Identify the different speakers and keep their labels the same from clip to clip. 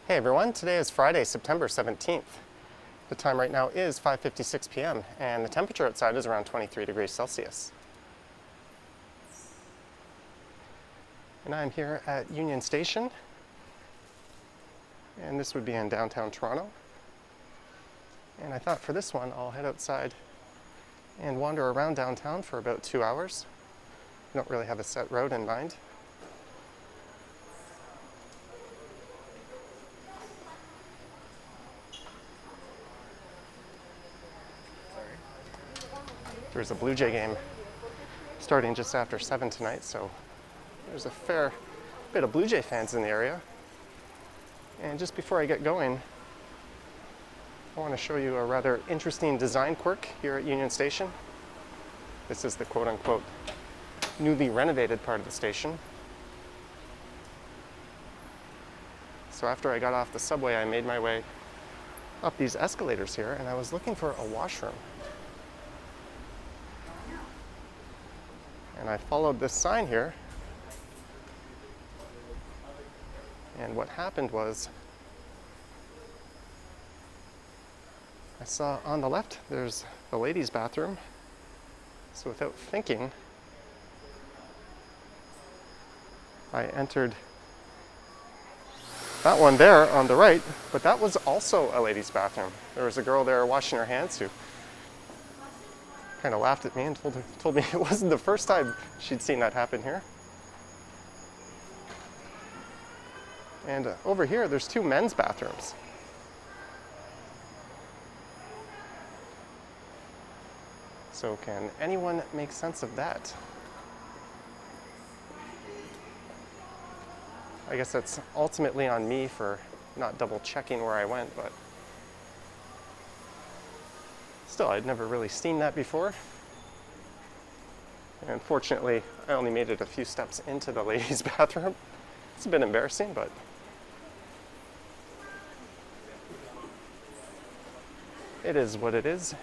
Speaker 1: Hey everyone, today is Friday, September 17th. The time right now is 5:56 p.m. and the temperature outside is around 23 degrees Celsius. And I'm here at Union Station, and this would be in downtown Toronto. And I thought for this one I'll head outside and wander around downtown for about 2 hours. I don't really have a set route in mind. There's a Blue Jay game starting just after 7 tonight, so there's a fair bit of Blue Jay fans in the area. And just before I get going, I want to show you a rather interesting design quirk here at Union Station. This is the quote-unquote newly renovated part of the station. So after I got off the subway, I made my way up these escalators here, and I was looking for a washroom. And I followed this sign here, and what happened was I saw on the left there's the ladies' bathroom, so without thinking I entered that one there on the right, but that was also a ladies' bathroom. There was a girl there washing her hands who kind of laughed at me and told me it wasn't the first time she'd seen that happen here. And over here, there's 2 men's bathrooms. So can anyone make sense of that? I guess that's ultimately on me for not double checking where I went, but still, I'd never really seen that before. And unfortunately, I only made it a few steps into the ladies' bathroom. It's a bit embarrassing, but it is what it is.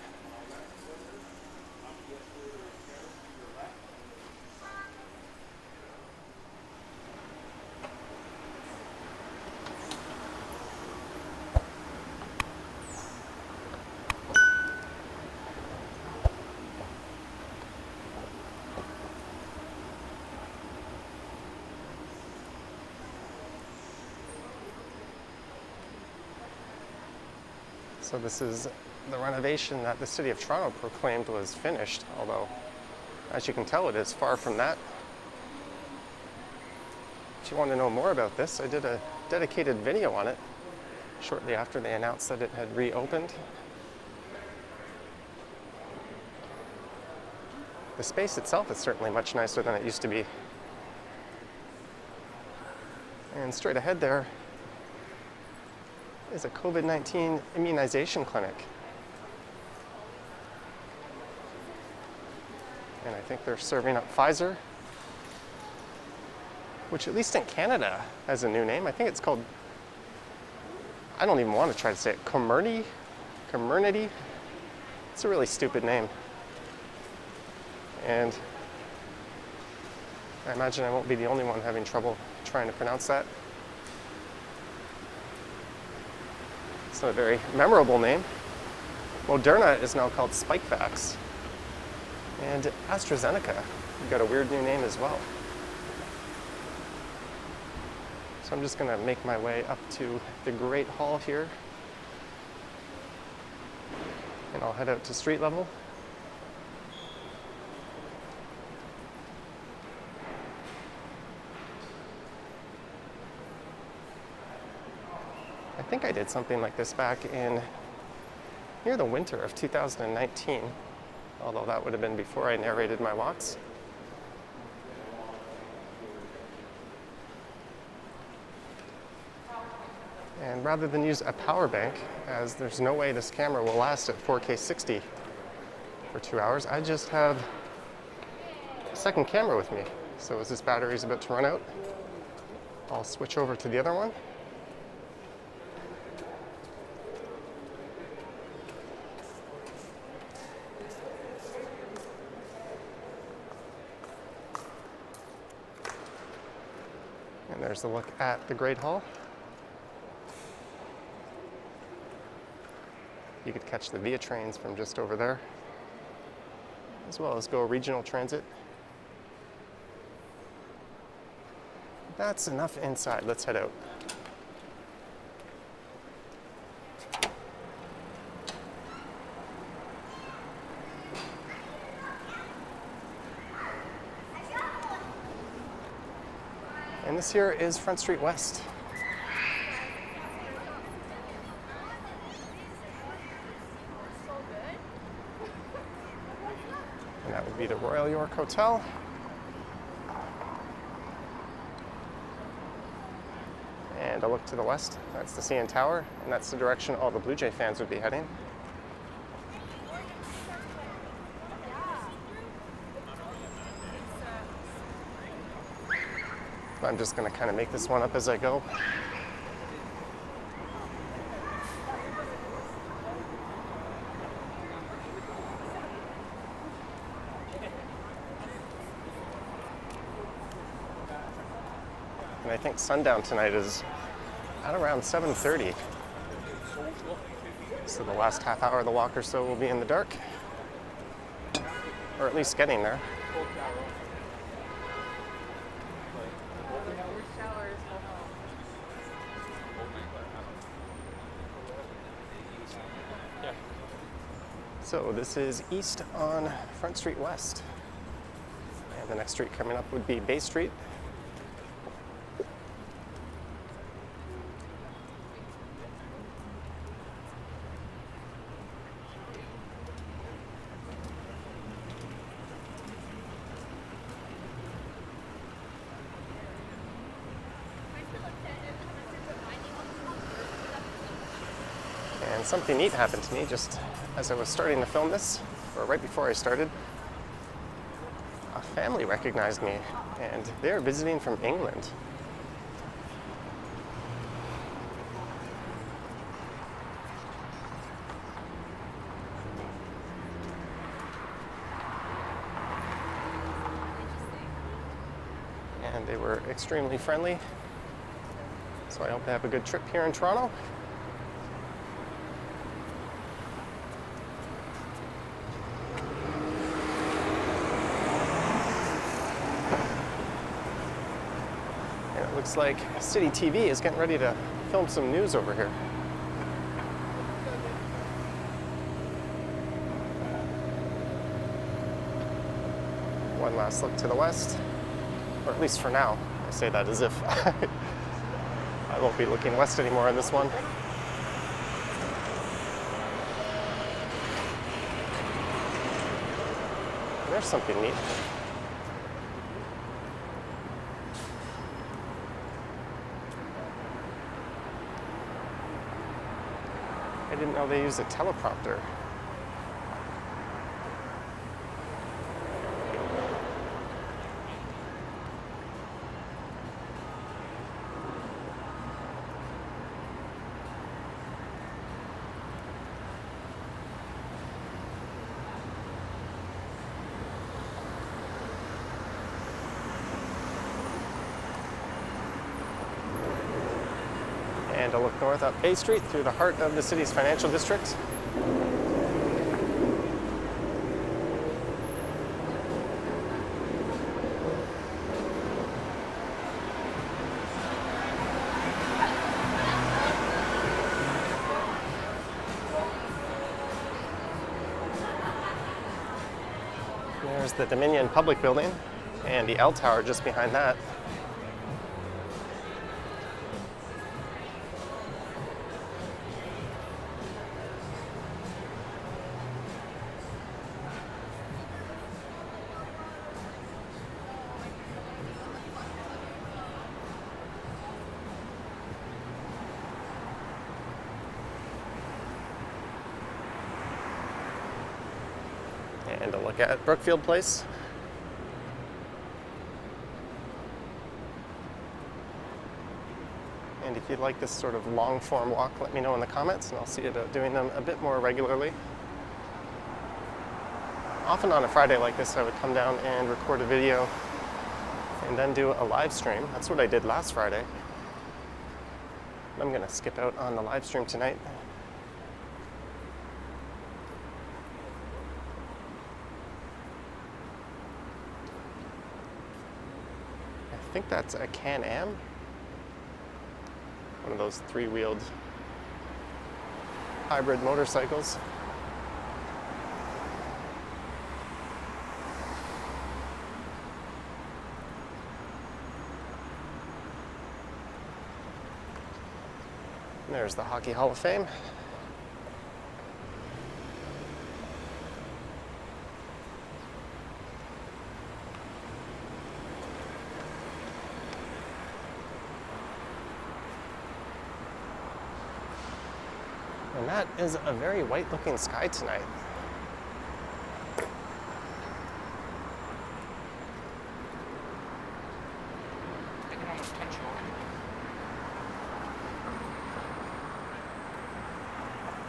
Speaker 1: So this is the renovation that the City of Toronto proclaimed was finished, although, as you can tell, it is far from that. If you want to know more about this, I did a dedicated video on it shortly after they announced that it had reopened. The space itself is certainly much nicer than it used to be. And straight ahead there is a COVID-19 immunization clinic. And I think they're serving up Pfizer, which at least in Canada has a new name. I think it's called, I don't even want to try to say it, Comirnaty. It's a really stupid name. And I imagine I won't be the only one having trouble trying to pronounce that. It's not a very memorable name. Moderna is now called Spikevax. And AstraZeneca got a weird new name as well. So I'm just going to make my way up to the Great Hall here. And I'll head out to street level. I think I did something like this back in near the winter of 2019, although that would have been before I narrated my walks. And rather than use a power bank, as there's no way this camera will last at 4K 60 for 2 hours, I just have a second camera with me. So as this battery is about to run out, I'll switch over to the other one. And there's a look at the Great Hall. You could catch the Via trains from just over there, as well as go regional transit. That's enough inside. Let's head out. And this here is Front Street West. And that would be the Royal York Hotel. And a look to the west, that's the CN Tower, and that's the direction all the Blue Jay fans would be heading. I'm just going to kind of make this one up as I go. And I think sundown tonight is at around 7:30. So the last half hour of the walk or so will be in the dark, or at least getting there. So this is east on Front Street West. And the next street coming up would be Bay Street. And something neat happened to me just as I was starting to film this, or right before I started. A family recognized me, and they're visiting from England. And they were extremely friendly, so I hope they have a good trip here in Toronto. Looks like City TV is getting ready to film some news over here. One last look to the west, or at least for now. I say that as if I won't be looking west anymore on this one. There's something neat. I didn't know they used a teleprompter. And a look north up Bay Street through the heart of the city's financial district. There's the Dominion Public Building and the L Tower just behind that. And a look at Brookfield Place. And if you'd like this sort of long form walk, let me know in the comments and I'll see about doing them a bit more regularly. Often on a Friday like this, I would come down and record a video and then do a live stream. That's what I did last Friday. I'm gonna skip out on the live stream tonight. think that's a Can-Am. One of those three-wheeled hybrid motorcycles. There's the Hockey Hall of Fame. And that is a very white looking sky tonight.
Speaker 2: I can almost touch you.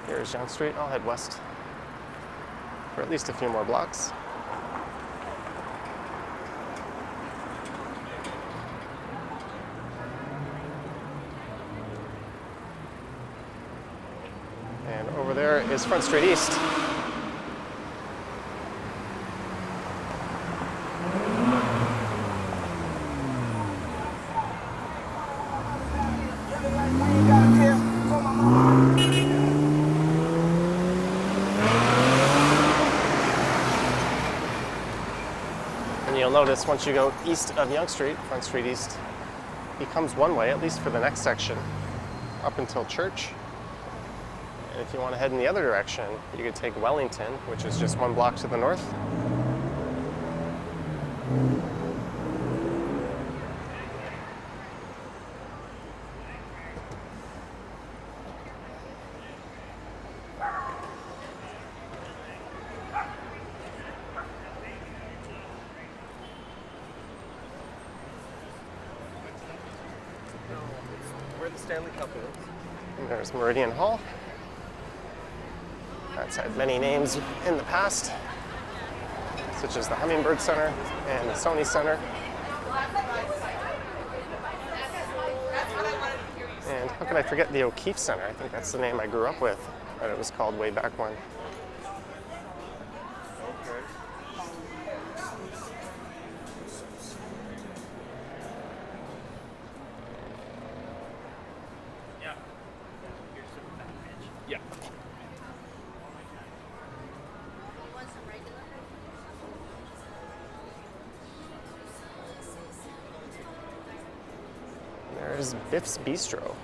Speaker 1: Here's Yonge Street. I'll head west for at least a few more blocks. And over there is Front Street East. And you'll notice once you go east of Yonge Street, Front Street East becomes one way, at least for the next section, up until Church. And if you want to head in the other direction, you could take Wellington, which is just one block to the north.
Speaker 2: Where the Stanley Cup is.
Speaker 1: And there's Meridian Hall. That's had many names in the past, such as the Hummingbird Center and the Sony Center. And how could I forget the O'Keefe Center? I think that's the name I grew up with, that it was called way back when.
Speaker 2: Yeah.
Speaker 1: There's Biff's Bistro.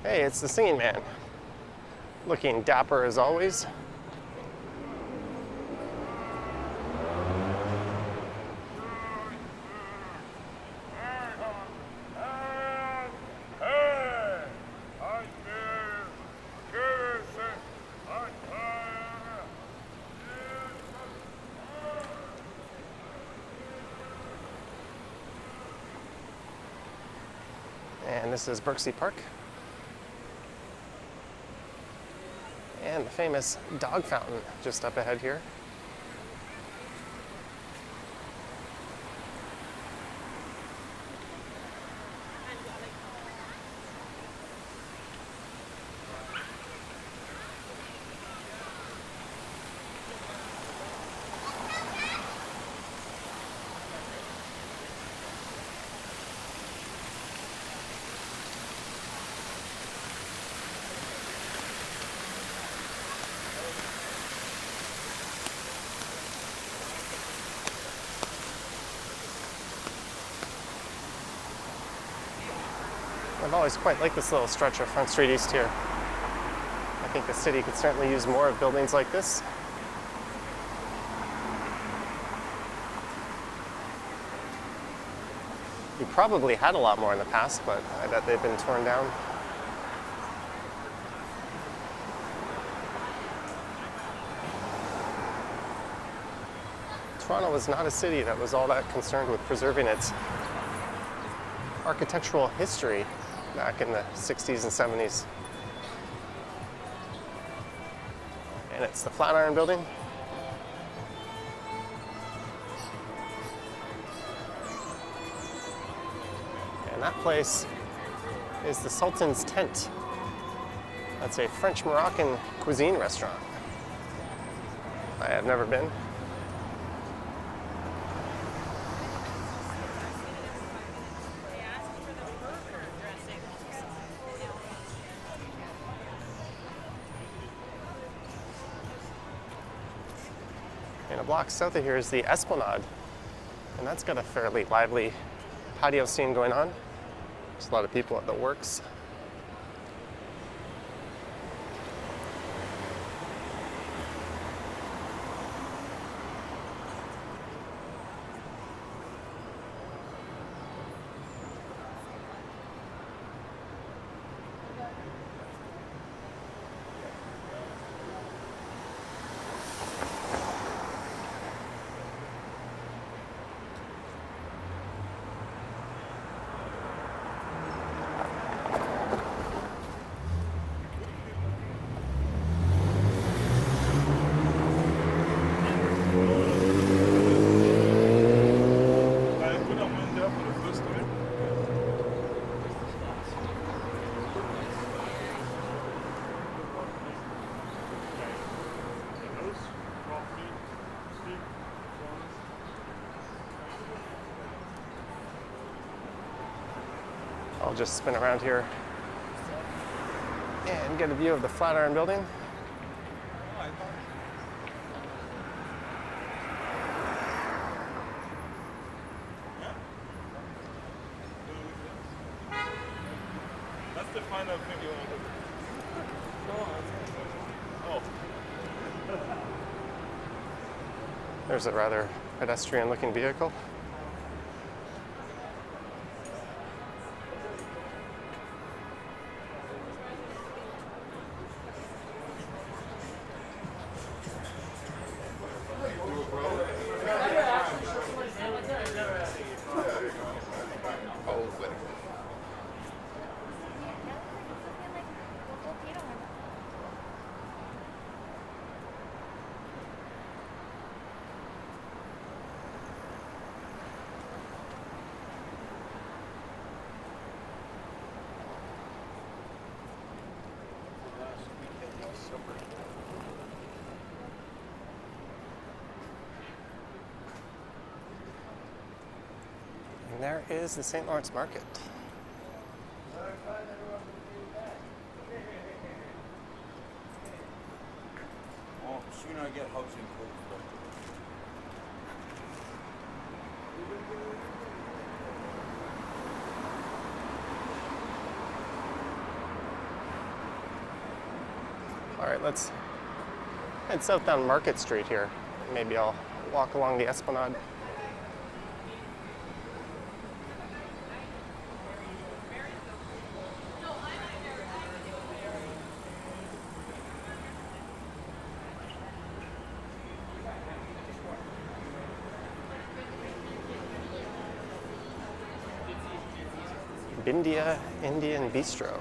Speaker 1: Hey, it's the Singing Man. Looking dapper as always. And this is Berksea Park. And the famous dog fountain just up ahead here. I've always quite liked this little stretch of Front Street East here. I think the city could certainly use more of buildings like this. We probably had a lot more in the past, but I bet they've been torn down. Toronto was not a city that was all that concerned with preserving its architectural history back in the 60s and 70s. And it's the Flatiron Building. And that place is the Sultan's Tent. That's a French Moroccan cuisine restaurant. I have never been. And a block south of here is the Esplanade, and that's got a fairly lively patio scene going on. There's a lot of people at the works. I'll just spin around here and get a view of the Flatiron Building.
Speaker 3: That's the final thing you want to do.
Speaker 1: There's a rather pedestrian-looking vehicle. And there is the St. Lawrence Market.
Speaker 3: Oh, soon I get housing code.
Speaker 1: All right, let's head south down Market Street here. Maybe I'll walk along the Esplanade. Bindia Indian Bistro.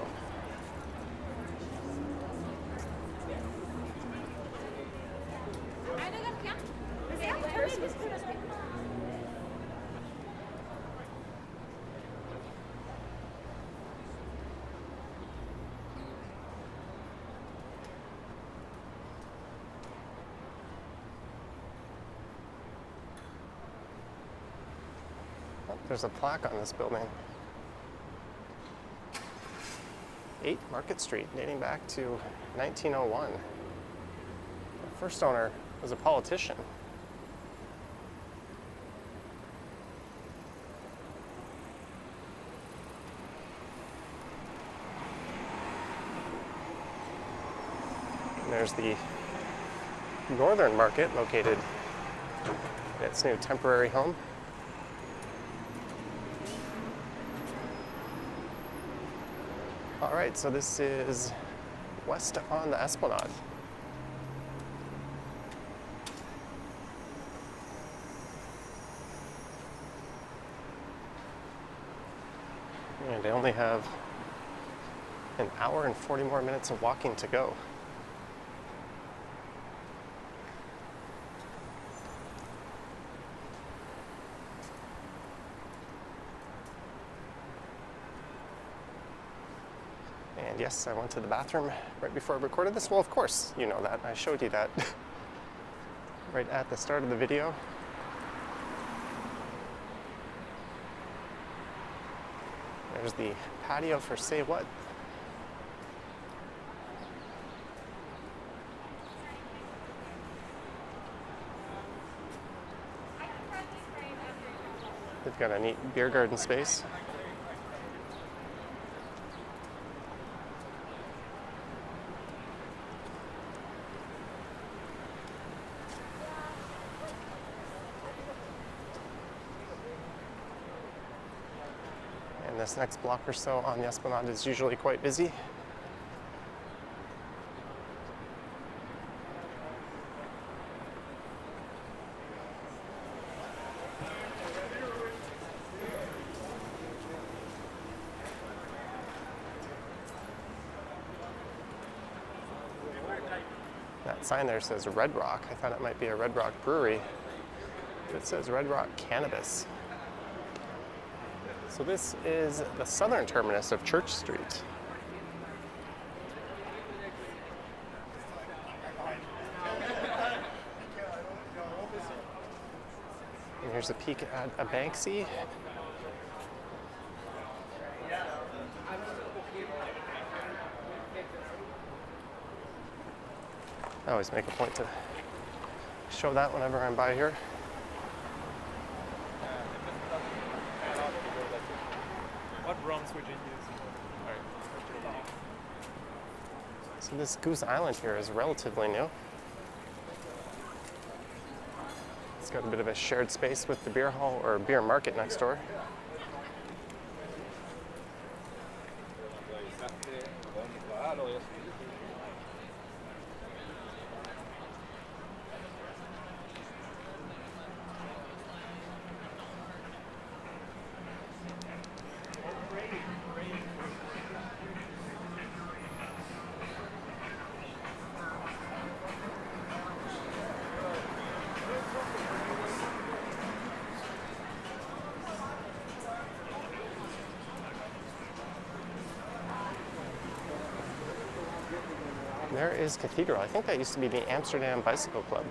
Speaker 1: Oh, there's a plaque on this building. 8 Market Street, dating back to 1901. The first owner was a politician. And there's the Northern Market, located at its new temporary home. All right, so this is west on the Esplanade. And I only have an hour and 40 more minutes of walking to go. And yes, I went to the bathroom right before I recorded this. Well, of course, you know that. I showed you that. right at the start of the video. There's the patio for Say What. They've got a neat beer garden space. And this next block or so on the Esplanade is usually quite busy. That sign there says Red Rock. I thought it might be a Red Rock brewery, but it says Red Rock Cannabis. So this is the southern terminus of Church Street. And here's a peek at a Banksy. I always make a point to show that whenever I'm by here.
Speaker 3: What runs would you use?
Speaker 1: So this Goose Island here is relatively new. It's got a bit of a shared space with the beer hall or beer market next door. There is Cathedral. I think that used to be the Amsterdam Bicycle Club.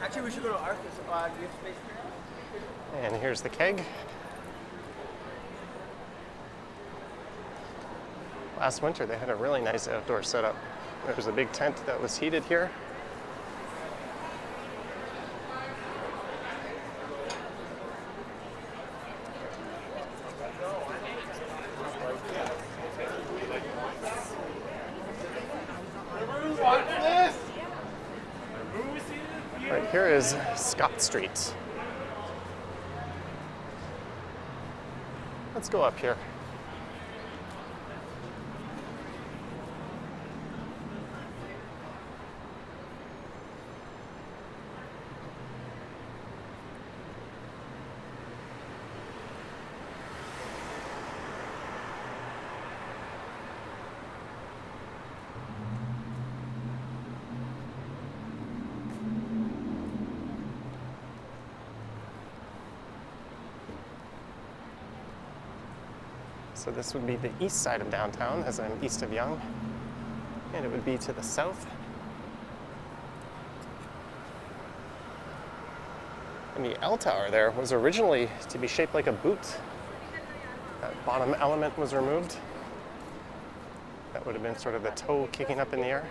Speaker 2: Actually, we should go to Arthur's. Do you have space?
Speaker 1: And here's the keg. Last winter they had a really nice outdoor setup. There was a big tent that was heated here. Right here is Scott Street. Let's go up here. So this would be the east side of downtown, as I'm east of Yonge, and it would be to the south. And the L tower there was originally to be shaped like a boot. That bottom element was removed. That would have been sort of the toe kicking up in the air.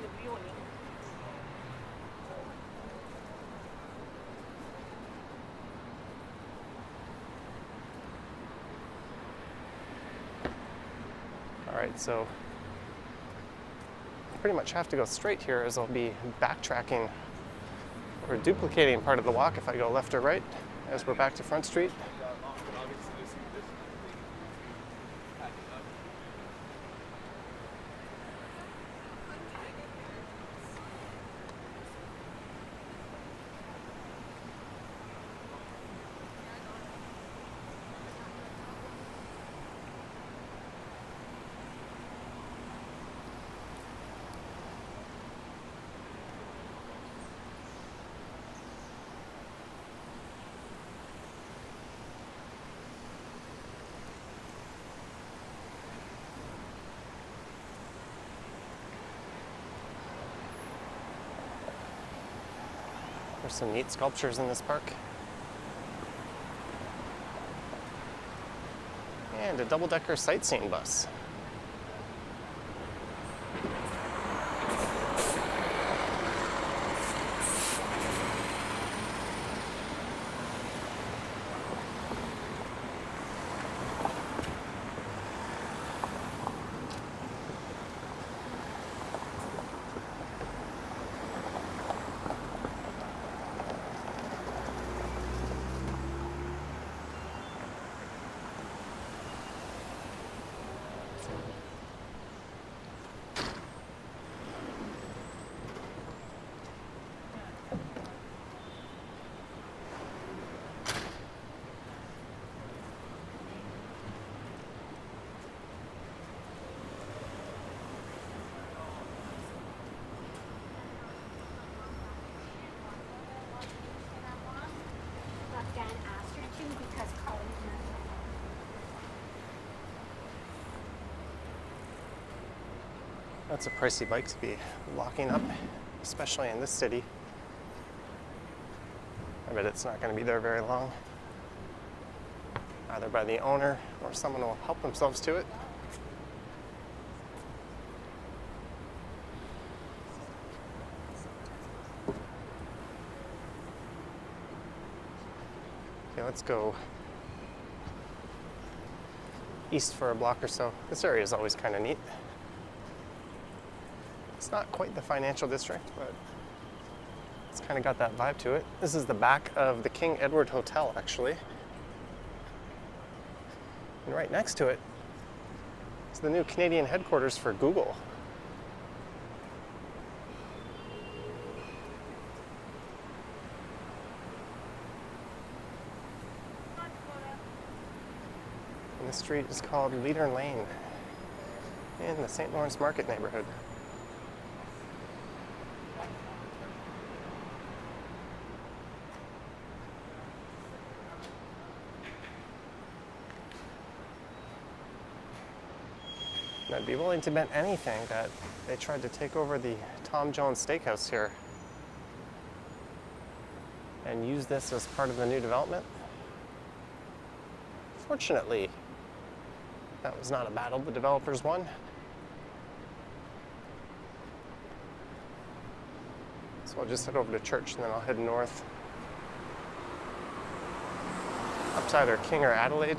Speaker 1: All right, so I pretty much have to go straight here, as I'll be backtracking or duplicating part of the walk if I go left or right, as we're back to Front Street. There's some neat sculptures in this park. And a double-decker sightseeing bus. That's a pricey bike to be locking up, especially in this city. I bet it's not going to be there very long, either by the owner or someone will help themselves to it. Okay, let's go east for a block or so. This area is always kind of neat. It's not quite the financial district, but it's kind of got that vibe to it. This is the back of the King Edward Hotel, actually. And right next to it is the new Canadian headquarters for Google. And this street is called Leader Lane in the St. Lawrence Market neighborhood. And I'd be willing to bet anything that they tried to take over the Tom Jones Steakhouse here and use this as part of the new development. Fortunately, that was not a battle the developers won. So I'll just head over to church and then I'll head north up to either King or Adelaide.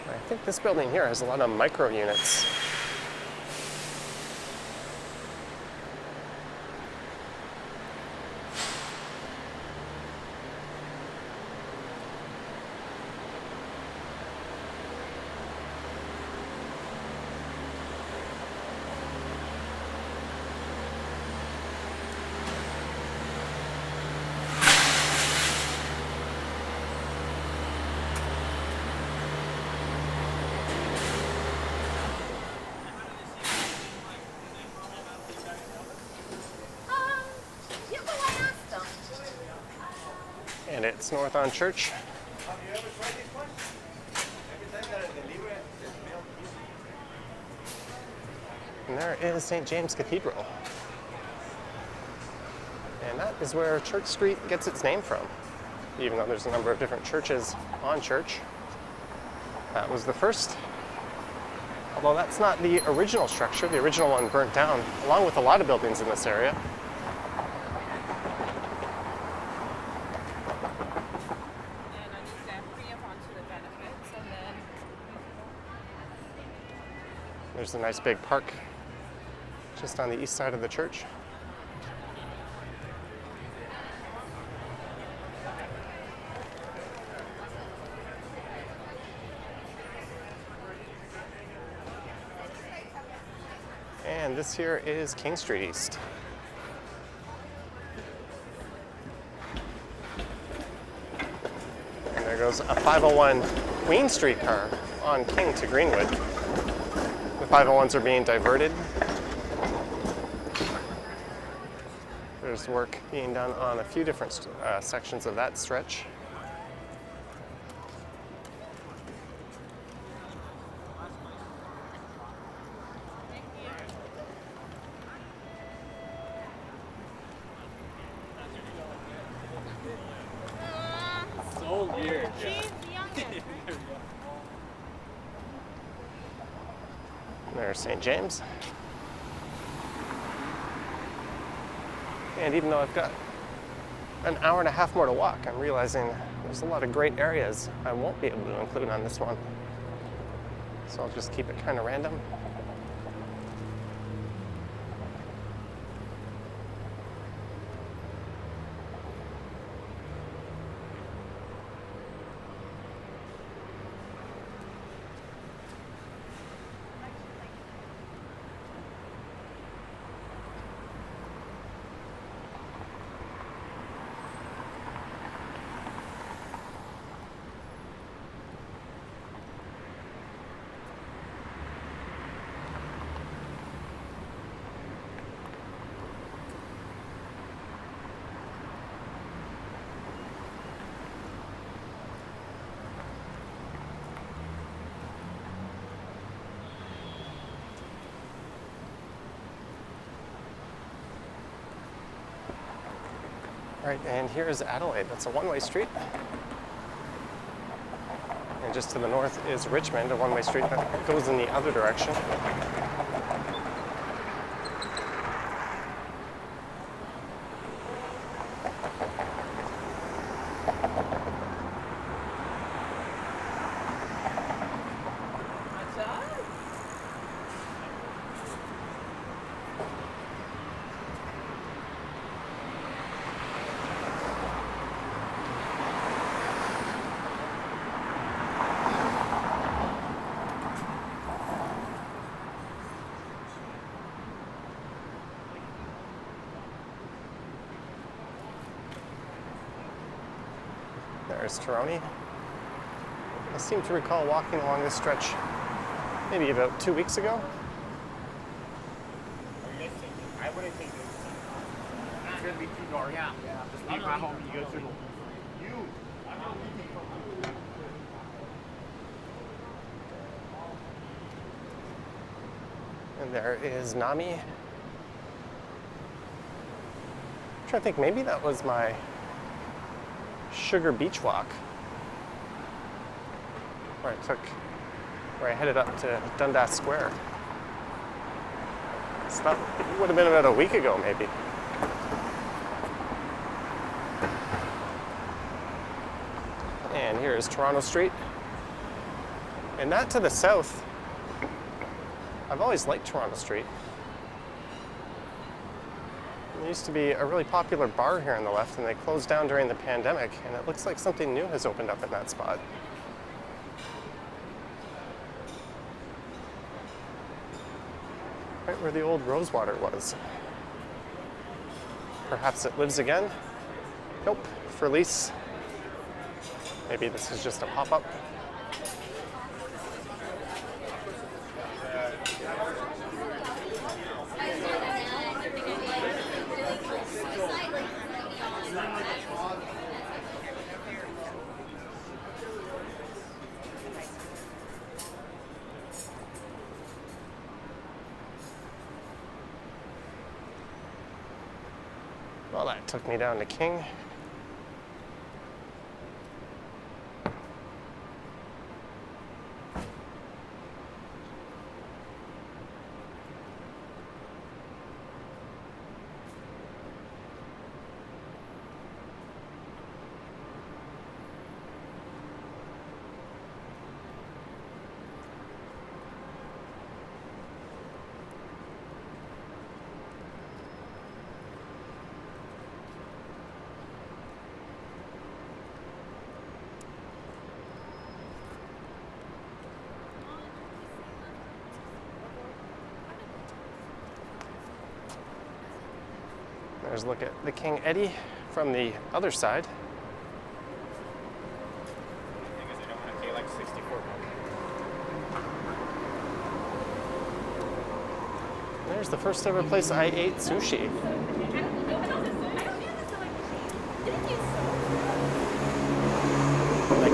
Speaker 1: I think this building here has a lot of micro units. And it's north on Church.
Speaker 2: Have you ever tried this one? Every time that I deliver it, the smell easy.
Speaker 1: And there is St. James Cathedral. And that is where Church Street gets its name from, even though there's a number of different churches on Church. That was the first, although that's not the original structure. The original one burnt down, along with a lot of buildings in this area. There's a nice big park just on the east side of the church. And this here is King Street East. And there goes a 501 Queen Street car on King to Greenwood. The 501s are being diverted There's work being done on a few different sections of that stretch.
Speaker 3: So weird.
Speaker 4: She's the youngest.
Speaker 1: There's St. James. And even though I've got an hour and a half more to walk, I'm realizing there's a lot of great areas I won't be able to include on this one. So I'll just keep it kind of random. Right, and here's Adelaide. That's a one-way street. And just to the north is Richmond, a one-way street that goes in the other direction. There's Toronto. I seem to recall walking along this stretch maybe about 2 weeks ago.
Speaker 2: I wouldn't think this. It's gonna be too dark. Yeah. Just leave my home and you go through the.
Speaker 1: And there is Nami. I'm trying to think, maybe that was my Sugar Beach walk, where I headed up to Dundas Square. So that would have been about a week ago, maybe. And here is Toronto Street. And that to the south, I've always liked Toronto Street. There used to be a really popular bar here on the left, and they closed down during the pandemic, and it looks like something new has opened up in that spot. Right where the old Rosewater was. Perhaps it lives again? Nope, for lease. Maybe this is just a pop-up. Well, that took me down to King. There's a look at the King Eddy from the other side.
Speaker 2: The thing is, I don't want to pay like $64.
Speaker 1: There's the first ever place I ate sushi.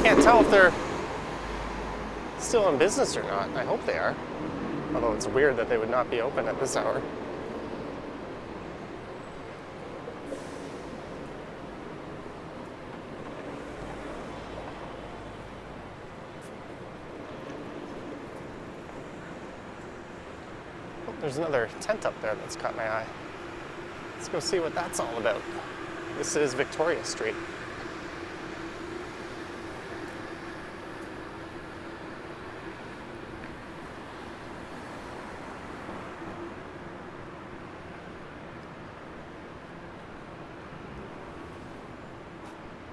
Speaker 1: Can't tell if they're still in business or not. I hope they are. Although it's weird that they would not be open at this hour. Oh, there's another tent up there that's caught my eye. Let's go see what that's all about. This is Victoria Street.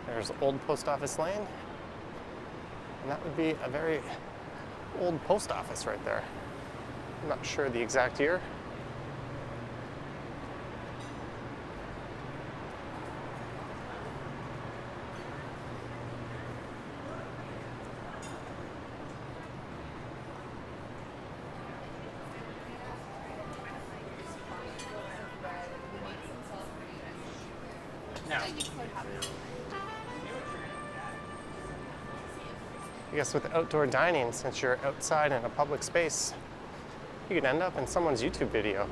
Speaker 1: There's Old Post Office Lane, and that would be a very old post office right there. I'm not sure the exact year. I guess with outdoor dining, since you're outside in a public space, you could end up in someone's YouTube video.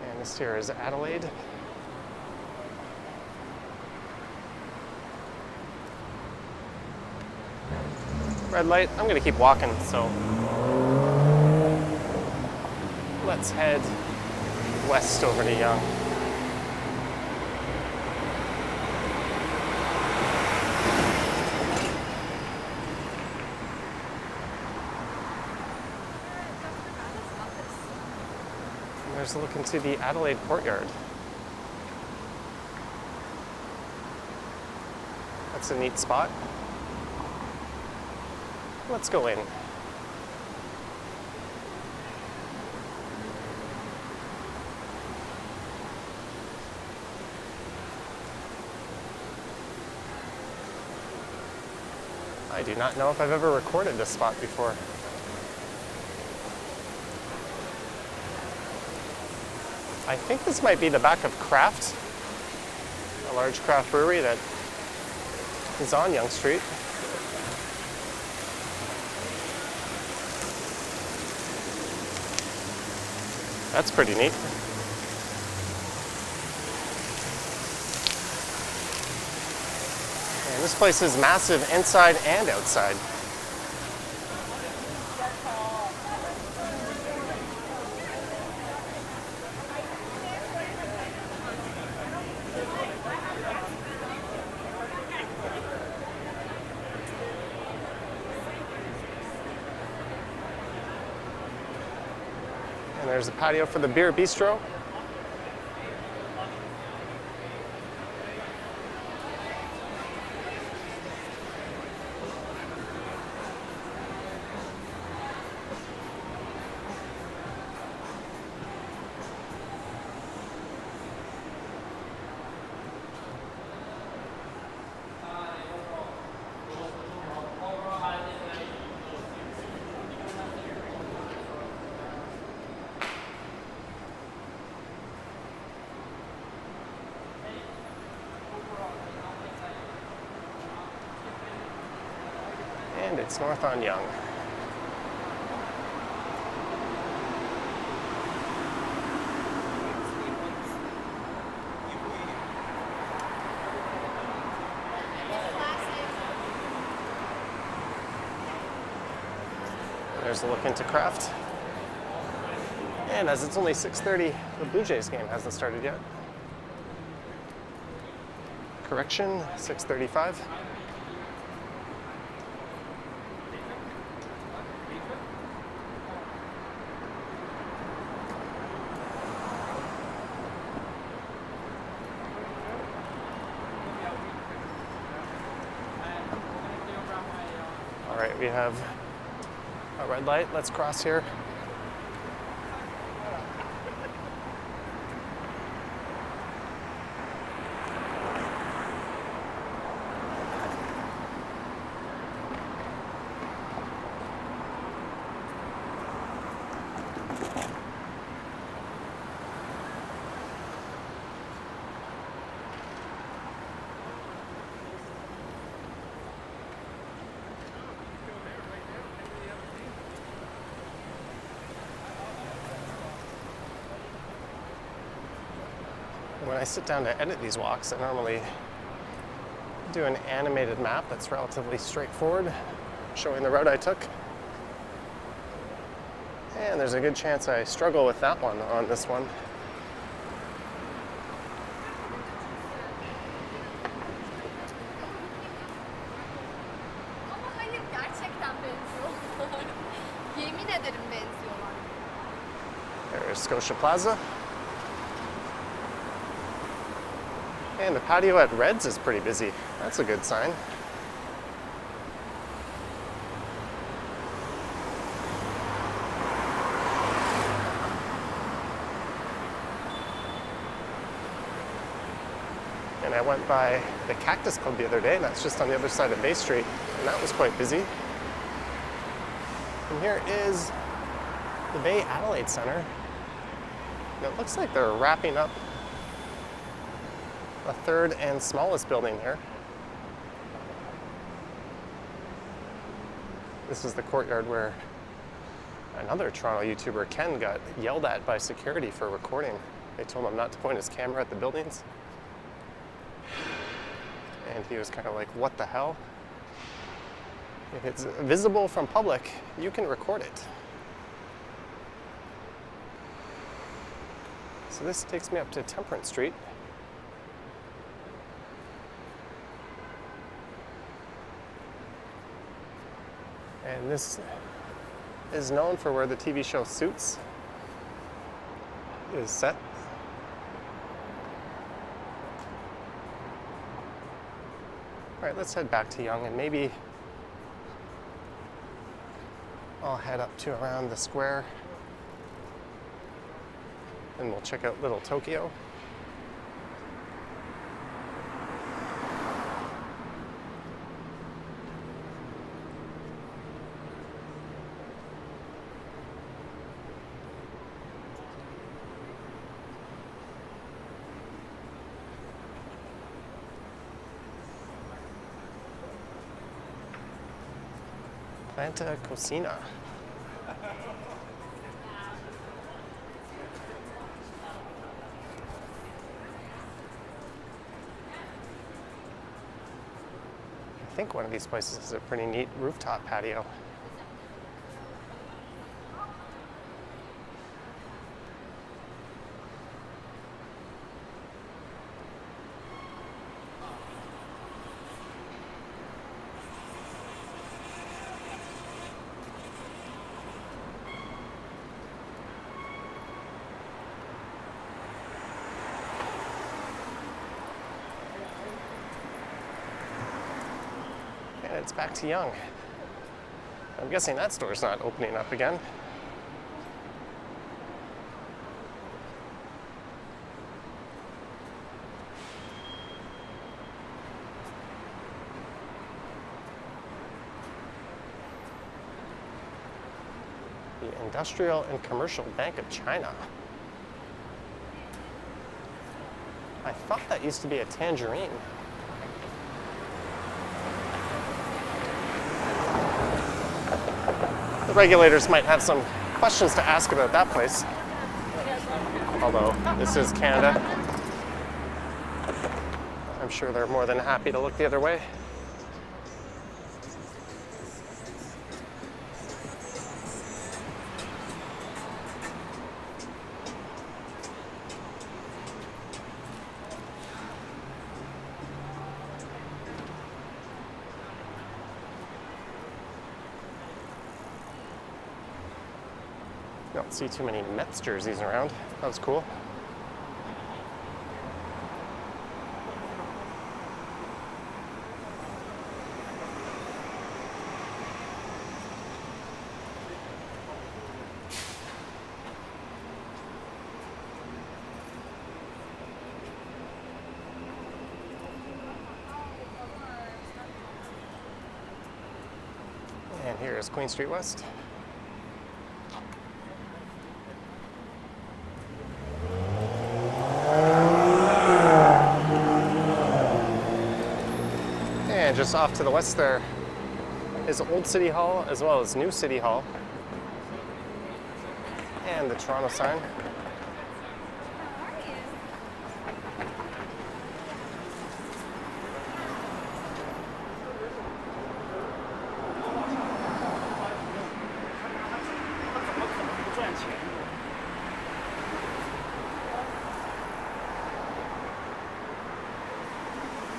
Speaker 1: And this here is Adelaide. Red light. I'm gonna keep walking, so let's head west over to Yonge. And there's a look into the Adelaide courtyard. That's a neat spot. Let's go in. I do not know if I've ever recorded this spot before. I think this might be the back of Craft, a large craft brewery that is on Yonge Street. That's pretty neat. And this place is massive inside and outside. And there's a patio for the beer bistro. And it's north on Yonge. There's a look into Craft. And as it's only 6:30, the Blue Jays game hasn't started yet. Correction, 6:35. All right, we have a red light. Let's cross here. When I sit down to edit these walks, I normally do an animated map that's relatively straightforward, showing the route I took. And there's a good chance I struggle with that one on this one.
Speaker 4: Ama hayır, gerçekten benziyorlar. Yemin ederim benziyorlar.
Speaker 1: There's Scotia Plaza. And the patio at Red's is pretty busy. That's a good sign. And I went by the Cactus Club the other day, and that's just on the other side of Bay Street, and that was quite busy. And here is the Bay Adelaide Center. And it looks like they're wrapping up a third and smallest building here. This is the courtyard where another Toronto YouTuber, Ken, got yelled at by security for recording. They told him not to point his camera at the buildings. And he was kind of like, what the hell? If it's visible from public, you can record it. So this takes me up to Temperance Street. And this is known for where the TV show Suits is set. All right, let's head back to Yonge, and maybe I'll head up to around the square and we'll check out Little Tokyo. Planta Cocina. I think one of these places has a pretty neat rooftop patio. And it's back to Yonge. I'm guessing that store's not opening up again. The Industrial and Commercial Bank of China. I thought that used to be a Tangerine. The regulators might have some questions to ask about that place. Although this is Canada, I'm sure they're more than happy to look the other way. Don't see too many Mets jerseys around. That was cool. And here is Queen Street West. And just off to the west there is Old City Hall as well as New City Hall. And the Toronto sign.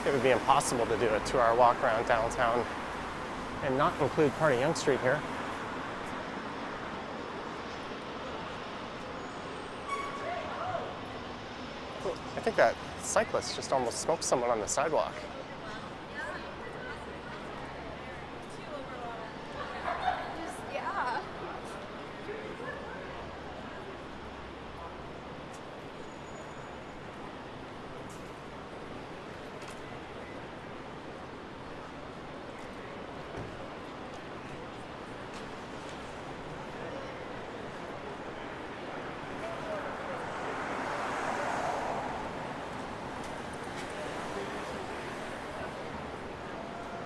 Speaker 1: It would be impossible to do a 2-hour walk around downtown and not include part of Yonge Street here. I think that cyclist just almost smoked someone on the sidewalk.
Speaker 4: Yeah.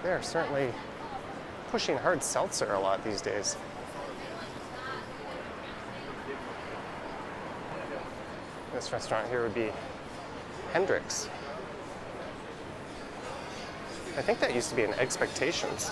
Speaker 1: They're certainly pushing hard seltzer a lot these days. This restaurant here would be Hendrix. I think that used to be an Expectations.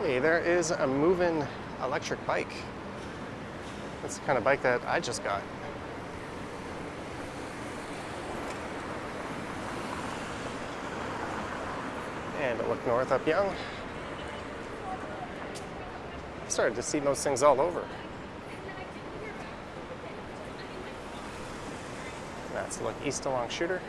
Speaker 1: Hey, there is a moving electric bike. That's the kind of bike that I just got. And a look north up Yonge. Started to see those things all over. That's a look east along Shooter.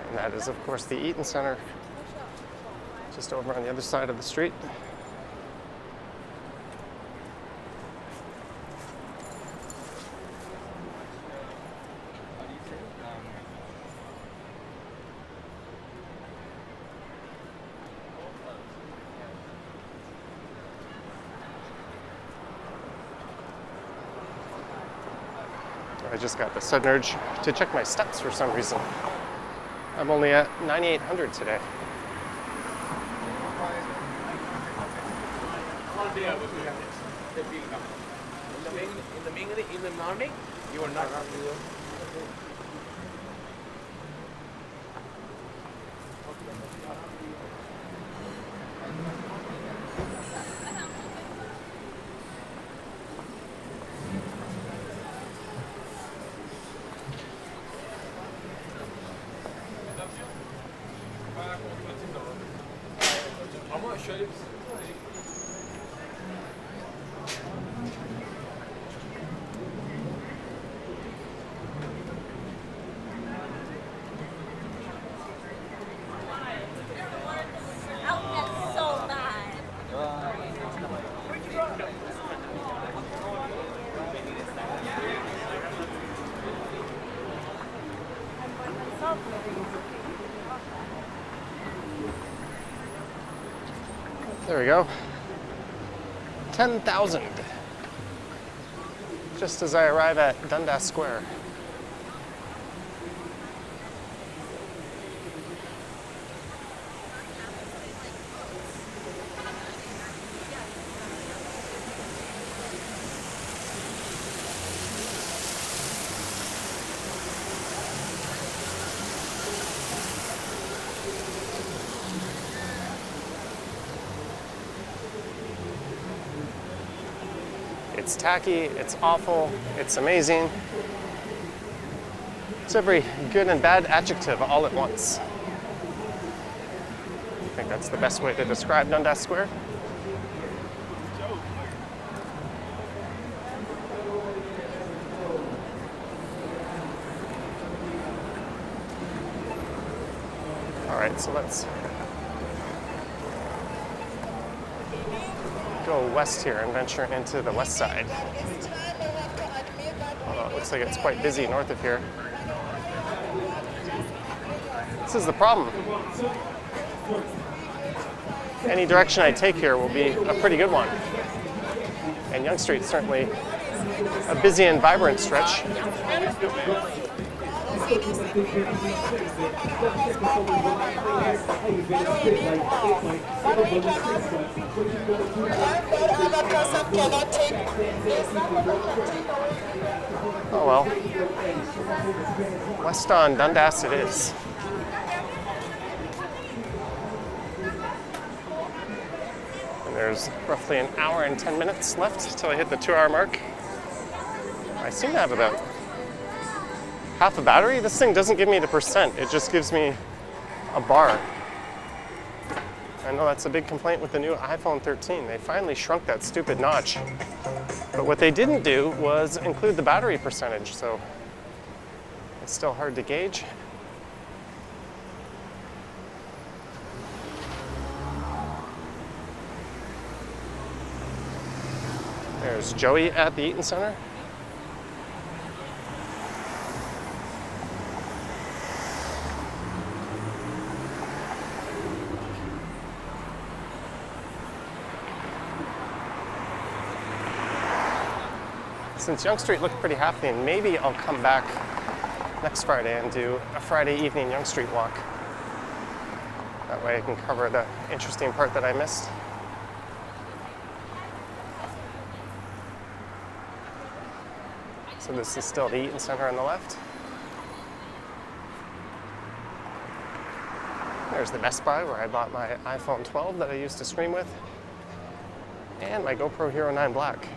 Speaker 1: And that is, of course, the Eaton Center, just over on the other side of the street. I just got the sudden urge to check my steps for some reason. I'm only at 9,800 today.
Speaker 2: In the morning, you are not. Ama şöyle bir
Speaker 1: There we go. 10,000. Just as I arrive at Dundas Square. It's tacky, it's awful, it's amazing. It's every good and bad adjective all at once. I think that's the best way to describe Dundas Square. All right, so let's go west here and venture into the west side. Although it looks like it's quite busy north of here. This is the problem. Any direction I take here will be a pretty good one. And Yonge Street is certainly a busy and vibrant stretch. Oh well. West on Dundas it is. And there's roughly an hour and 10 minutes left until I hit the 2-hour mark. I seem to have about half a battery. This thing doesn't give me the percent, it just gives me a bar. I know that's a big complaint with the new iPhone 13. They finally shrunk that stupid notch. But what they didn't do was include the battery percentage, so it's still hard to gauge. There's Joey at the Eaton Center. Since Yonge Street looked pretty happening, maybe I'll come back next Friday and do a Friday evening Yonge Street walk. That way I can cover the interesting part that I missed. So this is still the Eaton Center on the left. There's the Best Buy where I bought my iPhone 12 that I used to stream with, and my GoPro Hero 9 Black.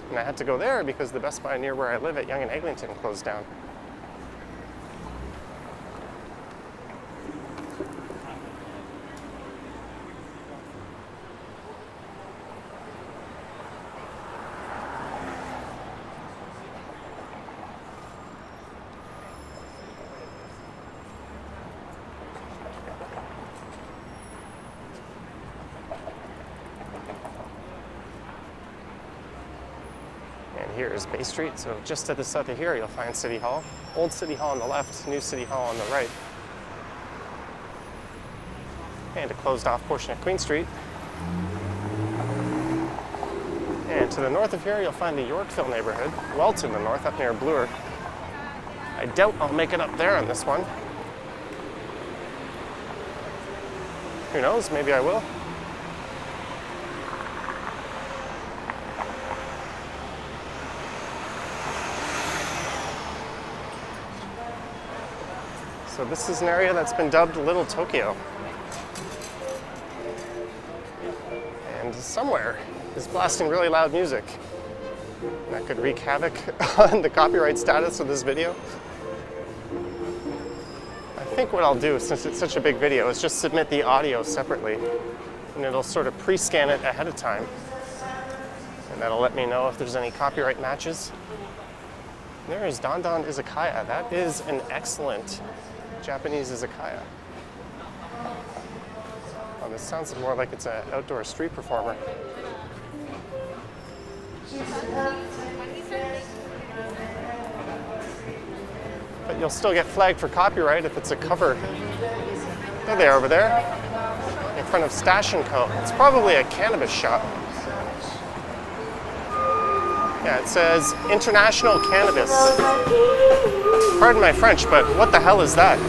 Speaker 1: And I had to go there because the Best Buy near where I live at Yonge and Eglinton closed down. Here is Bay Street, so just to the south of here you'll find City Hall. Old City Hall on the left, new City Hall on the right. And a closed off portion of Queen Street. And to the north of here you'll find the Yorkville neighborhood, well to the north, up near Bloor. I doubt I'll make it up there on this one. Who knows, maybe I will. So this is an area that's been dubbed Little Tokyo. And somewhere is blasting really loud music. And that could wreak havoc on the copyright status of this video. I think what I'll do, since it's such a big video, is just submit the audio separately. And it'll sort of pre-scan it ahead of time. And that'll let me know if there's any copyright matches. There is Don Don Izakaya. That is an excellent Japanese izakaya. Oh, this sounds more like it's an outdoor street performer. But you'll still get flagged for copyright if it's a cover. There they are over there, in front of Stash & Co. It's probably a cannabis shop. Yeah, it says International Cannabis. Pardon my French, but what the hell is that?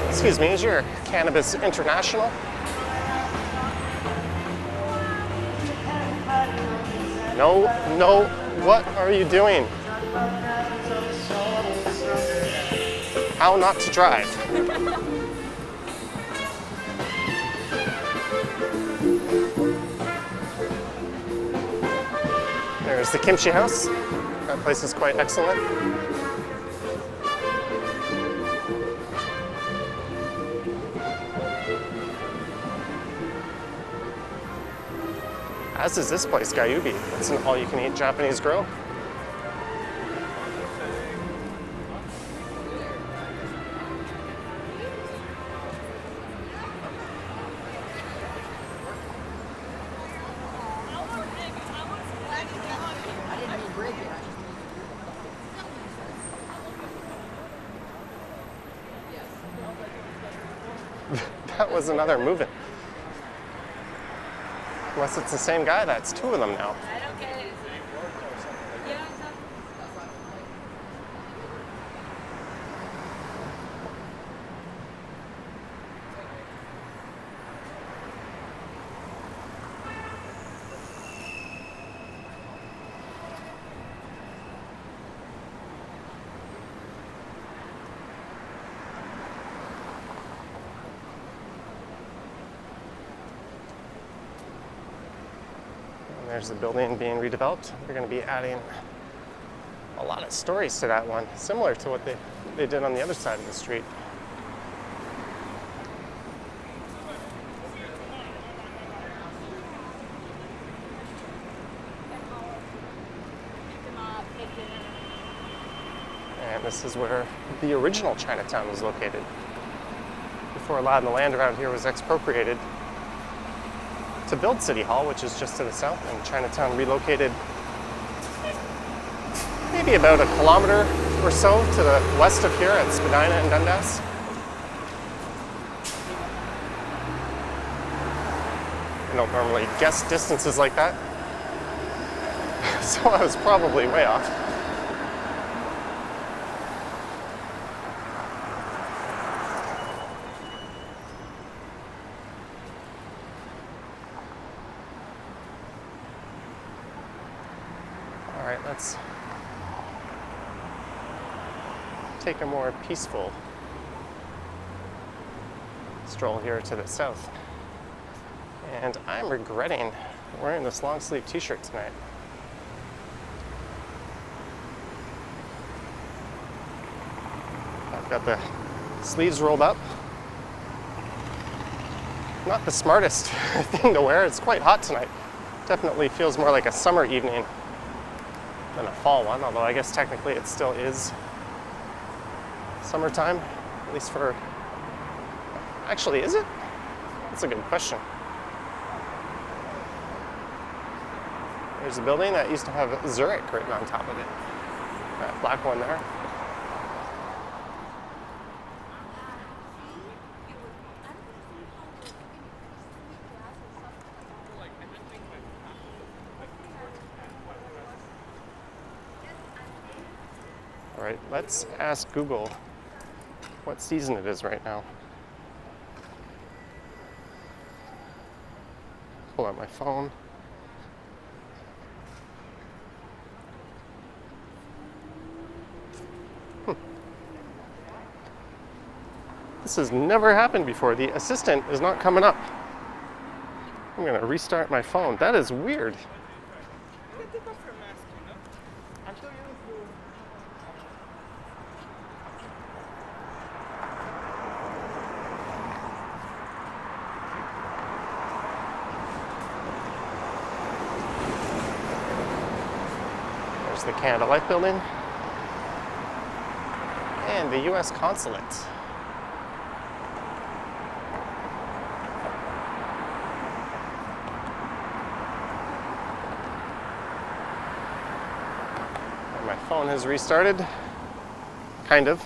Speaker 1: Excuse me, is your Cannabis International? No, what are you doing? How not to drive? There's the kimchi house. That place is quite excellent. As is this place, Gyubi. It's an all-you-can-eat Japanese grill. That was another moving. Unless it's the same guy, that's two of them now. There's the building being redeveloped. They're going to be adding a lot of stories to that one, similar to what they did on the other side of the street. And this is where the original Chinatown was located, before a lot of the land around here was expropriated to build City Hall, which is just to the south, and Chinatown relocated maybe about a kilometer or so to the west of here at Spadina and Dundas. I don't normally guess distances like that, so I was probably way off. Let's take a more peaceful stroll here to the south. And I'm regretting wearing this long sleeve t-shirt tonight. I've got the sleeves rolled up. Not the smartest thing to wear. It's quite hot tonight. Definitely feels more like a summer evening than a fall one, although I guess technically it still is summertime, at least for... Actually, is it? That's a good question. There's a building that used to have Zurich written on top of it. That black one there. All right, let's ask Google what season it is right now. Pull out my phone. This has never happened before. The assistant is not coming up. I'm gonna restart my phone. That is weird. There's the Canada Life building and the U.S. consulate. And my phone has restarted, kind of.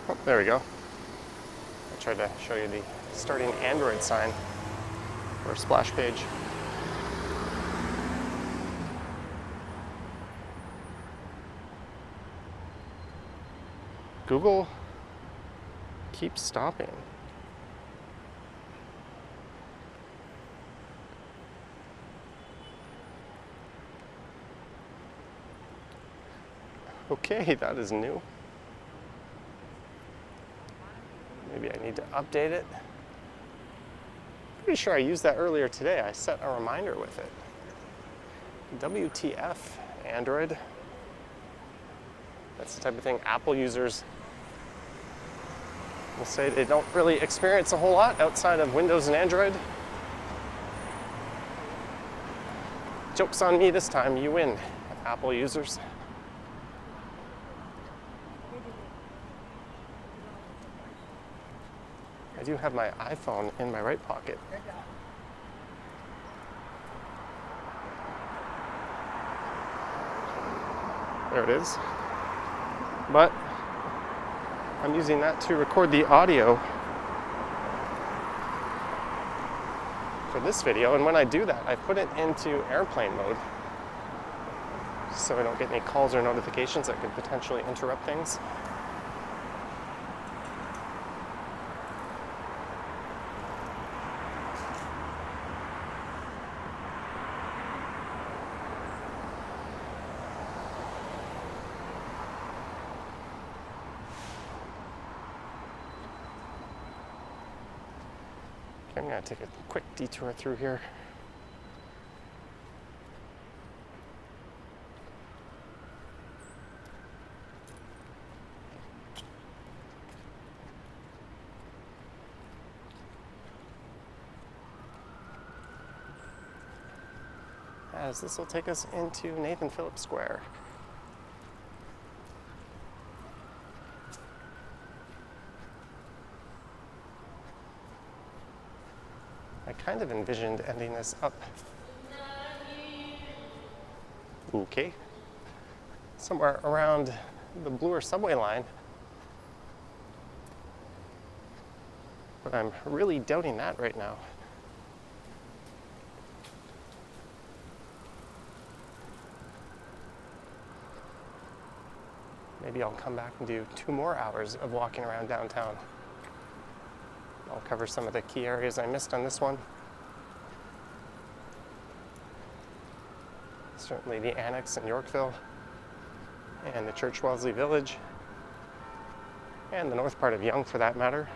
Speaker 1: Oh, there we go. I tried to show you the starting Android sign for a splash page. Google keeps stopping. Okay, that is new. Maybe I need to update it. Pretty sure I used that earlier today. I set a reminder with it. WTF Android. That's the type of thing Apple users will say they don't really experience a whole lot outside of Windows and Android. Joke's on me this time, you win, Apple users. I do have my iPhone in my right pocket. There it is. But I'm using that to record the audio for this video, and when I do that, I put it into airplane mode so I don't get any calls or notifications that could potentially interrupt things. I'm going to take a quick detour through here. As this will take us into Phillips Square. I kind of envisioned ending this up, okay, somewhere around the Bloor subway line, but I'm really doubting that right now. Maybe I'll come back and do 2 more hours of walking around downtown. I'll cover some of the key areas I missed on this one. Certainly the Annex in Yorkville, and the Church Wellesley Village, and the north part of Yonge for that matter.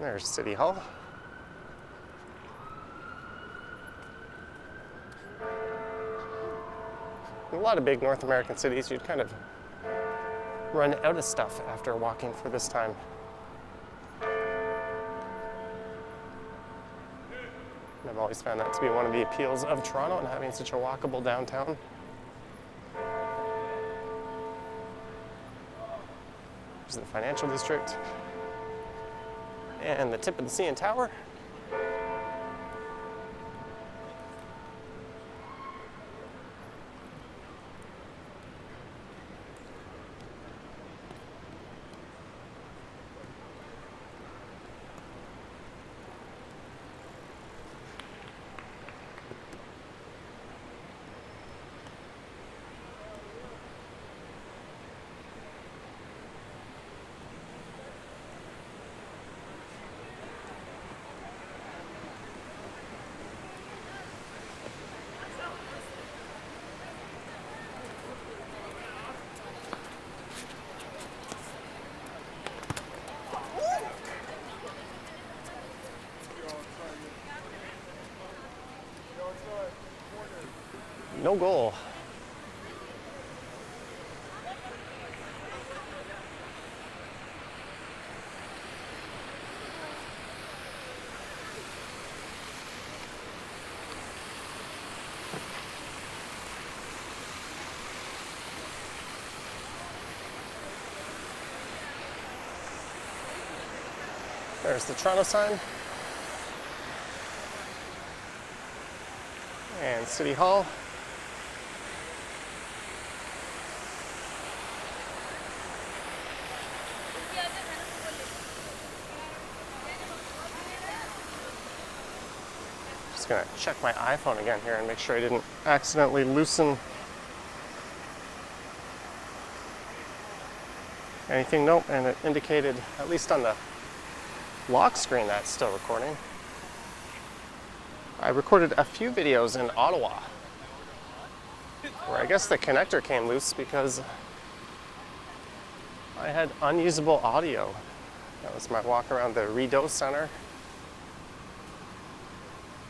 Speaker 1: There's City Hall. In a lot of big North American cities, you'd kind of run out of stuff after walking for this time. And I've always found that to be one of the appeals of Toronto and having such a walkable downtown. There's the financial district. And the tip of the CN Tower. No goal. There's the Toronto sign. And City Hall. Just gonna check my iPhone again here and make sure I didn't accidentally loosen anything. Nope, and it indicated, at least on the lock screen, that's still recording. I recorded a few videos in Ottawa where I guess the connector came loose because I had unusable audio. That was my walk around the Rideau Center.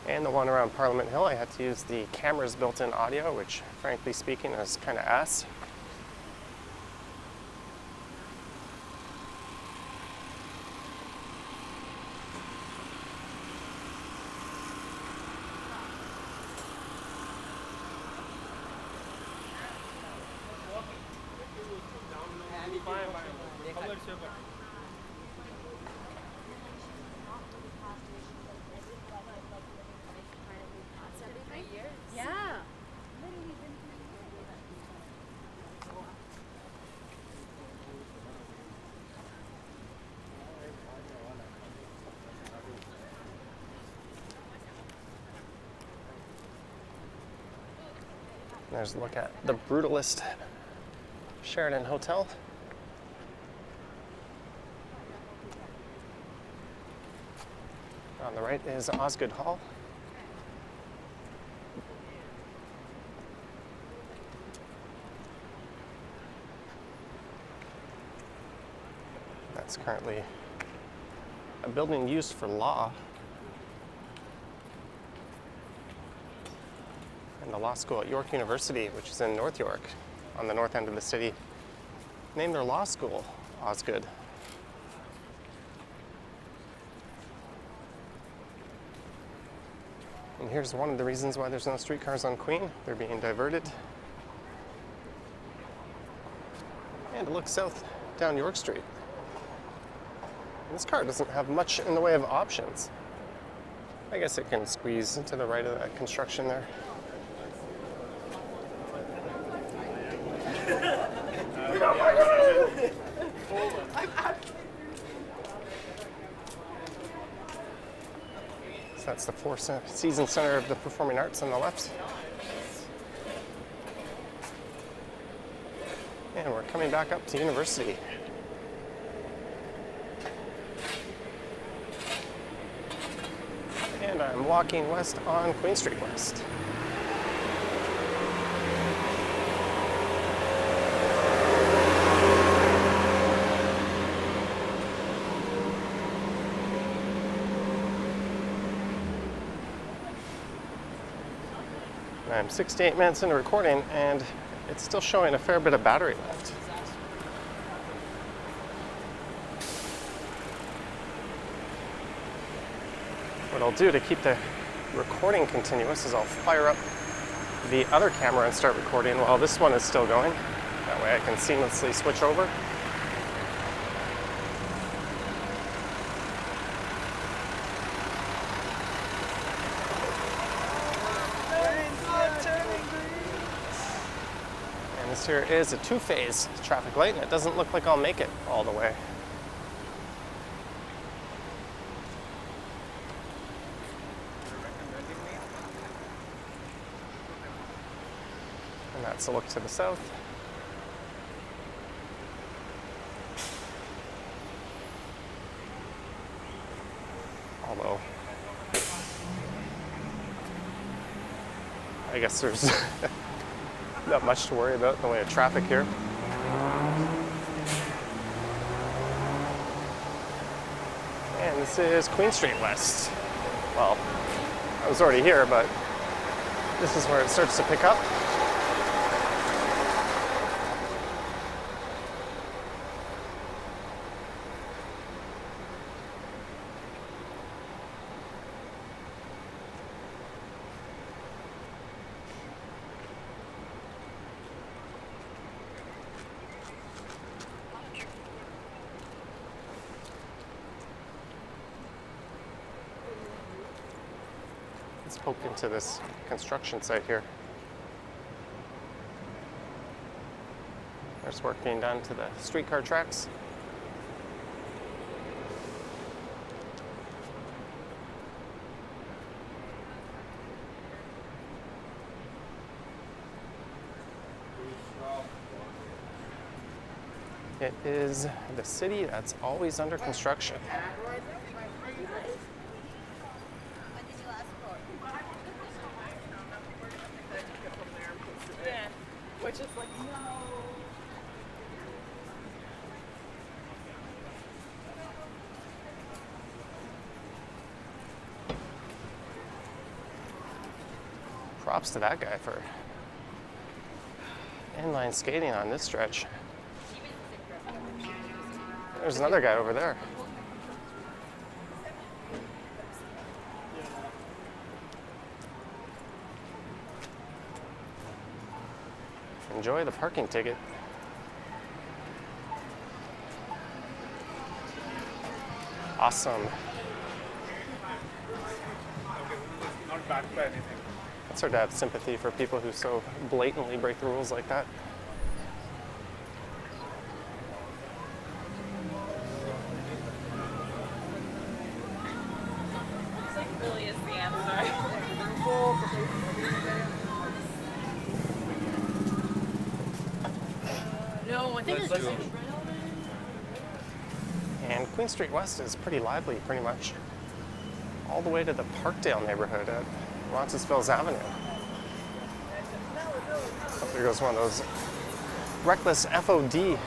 Speaker 1: And the one around Parliament Hill, I had to use the camera's built-in audio, which, frankly speaking, is kind of ass.
Speaker 4: Yeah.
Speaker 1: There's a look at the brutalist Sheraton Hotel. On the right is Osgood Hall. That's currently a building used for law. And the law school at York University, which is in North York, on the north end of the city, named their law school Osgood. And here's one of the reasons why there's no streetcars on Queen. They're being diverted. And it looks south down York Street. And this car doesn't have much in the way of options. I guess it can squeeze to the right of that construction there. So that's the Four Seasons Center of the Performing Arts on the left. And we're coming back up to University. And I'm walking west on Queen Street West. I'm 68 minutes into recording, and it's still showing a fair bit of battery left. What I'll do to keep the recording continuous is I'll fire up the other camera and start recording while this one is still going. That way I can seamlessly switch over. This here is a two-phase traffic light, and it doesn't look like I'll make it all the way. And that's a look to the south. Although, I guess there's not much to worry about in the way of traffic here. And this is Queen Street West. Well, I was already here, but this is where it starts to pick up. Let's poke into this construction site here. There's work being done to the streetcar tracks. It is the city that's always under construction.
Speaker 4: When did you last record?
Speaker 2: Yeah.
Speaker 1: props to that guy for inline skating on this stretch. There's another guy over there. Enjoy the parking ticket. Awesome.
Speaker 3: Not bad for anything.
Speaker 1: It's hard to have sympathy for people who so blatantly break the rules like that.
Speaker 5: Looks like really is the answer. No, I think it's
Speaker 1: And Queen Street West is pretty lively, pretty much all the way to the Parkdale neighborhood at Roncesvalles Avenue. Oh, there goes one of those reckless FOD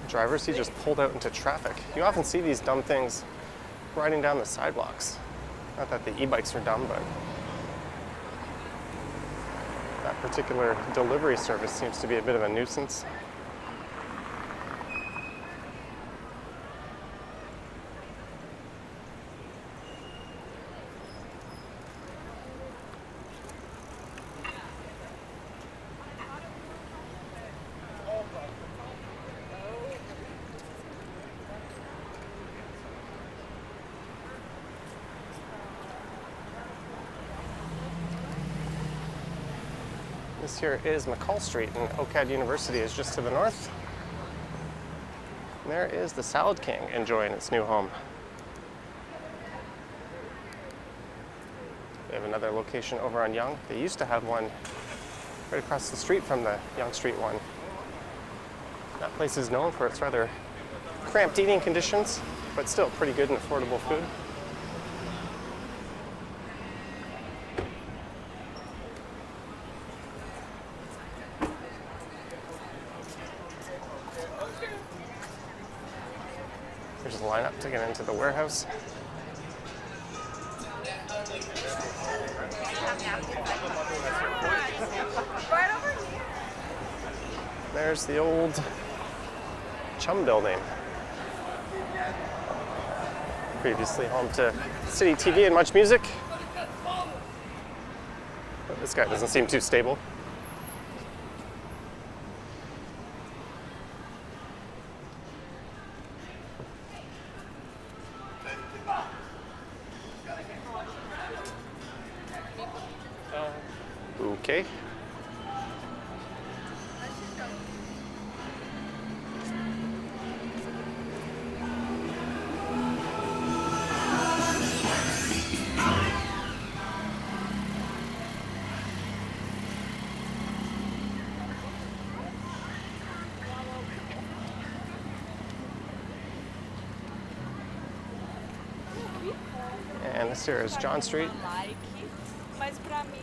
Speaker 1: drivers. He just pulled out into traffic. You often see these dumb things riding down the sidewalks. Not that the e-bikes are dumb, but that particular delivery service seems to be a bit of a nuisance. This here is McCall Street, and OCAD University is just to the north. And there is the Salad King enjoying its new home. They have another location over on Yonge. They used to have one right across the street from the Yonge Street one. That place is known for its rather cramped eating conditions, but still pretty good and affordable food. There's a lineup to get into the warehouse.
Speaker 4: Right over here.
Speaker 1: There's the old Chum building. Previously home to City TV and Much Music. But this guy doesn't seem too stable. Okay. And this here is John Street.
Speaker 5: Like, mas pra mim.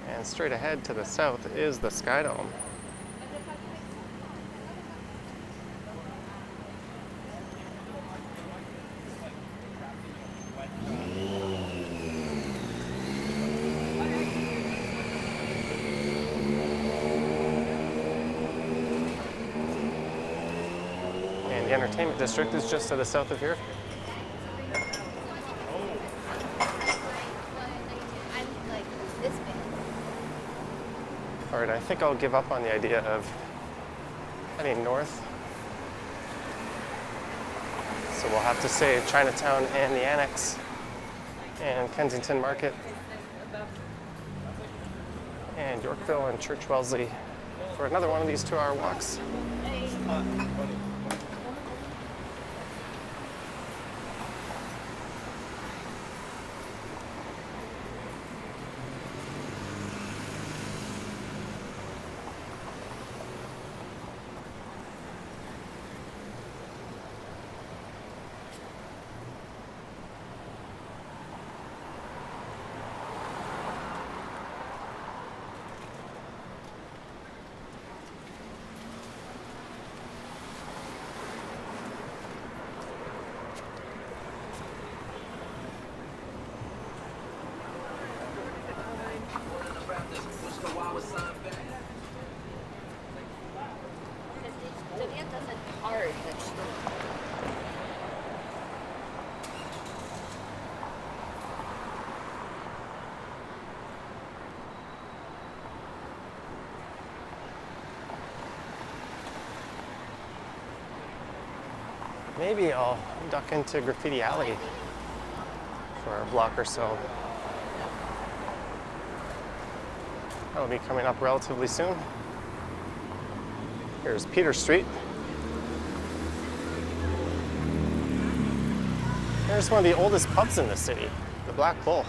Speaker 1: And straight ahead to the south is the Sky Dome. And the entertainment district is just to the south of here.
Speaker 4: I'm like this big.
Speaker 1: All right, I think I'll give up on the idea of heading north. So we'll have to save Chinatown and the Annex and Kensington Market and Yorkville and Church Wellesley for another one of these 2-hour walks.
Speaker 4: hard.
Speaker 1: Maybe I'll duck into Graffiti Alley for a block or so. That'll be coming up relatively soon. Here's Peter Street. Here's one of the oldest pubs in the city, the Black Bull.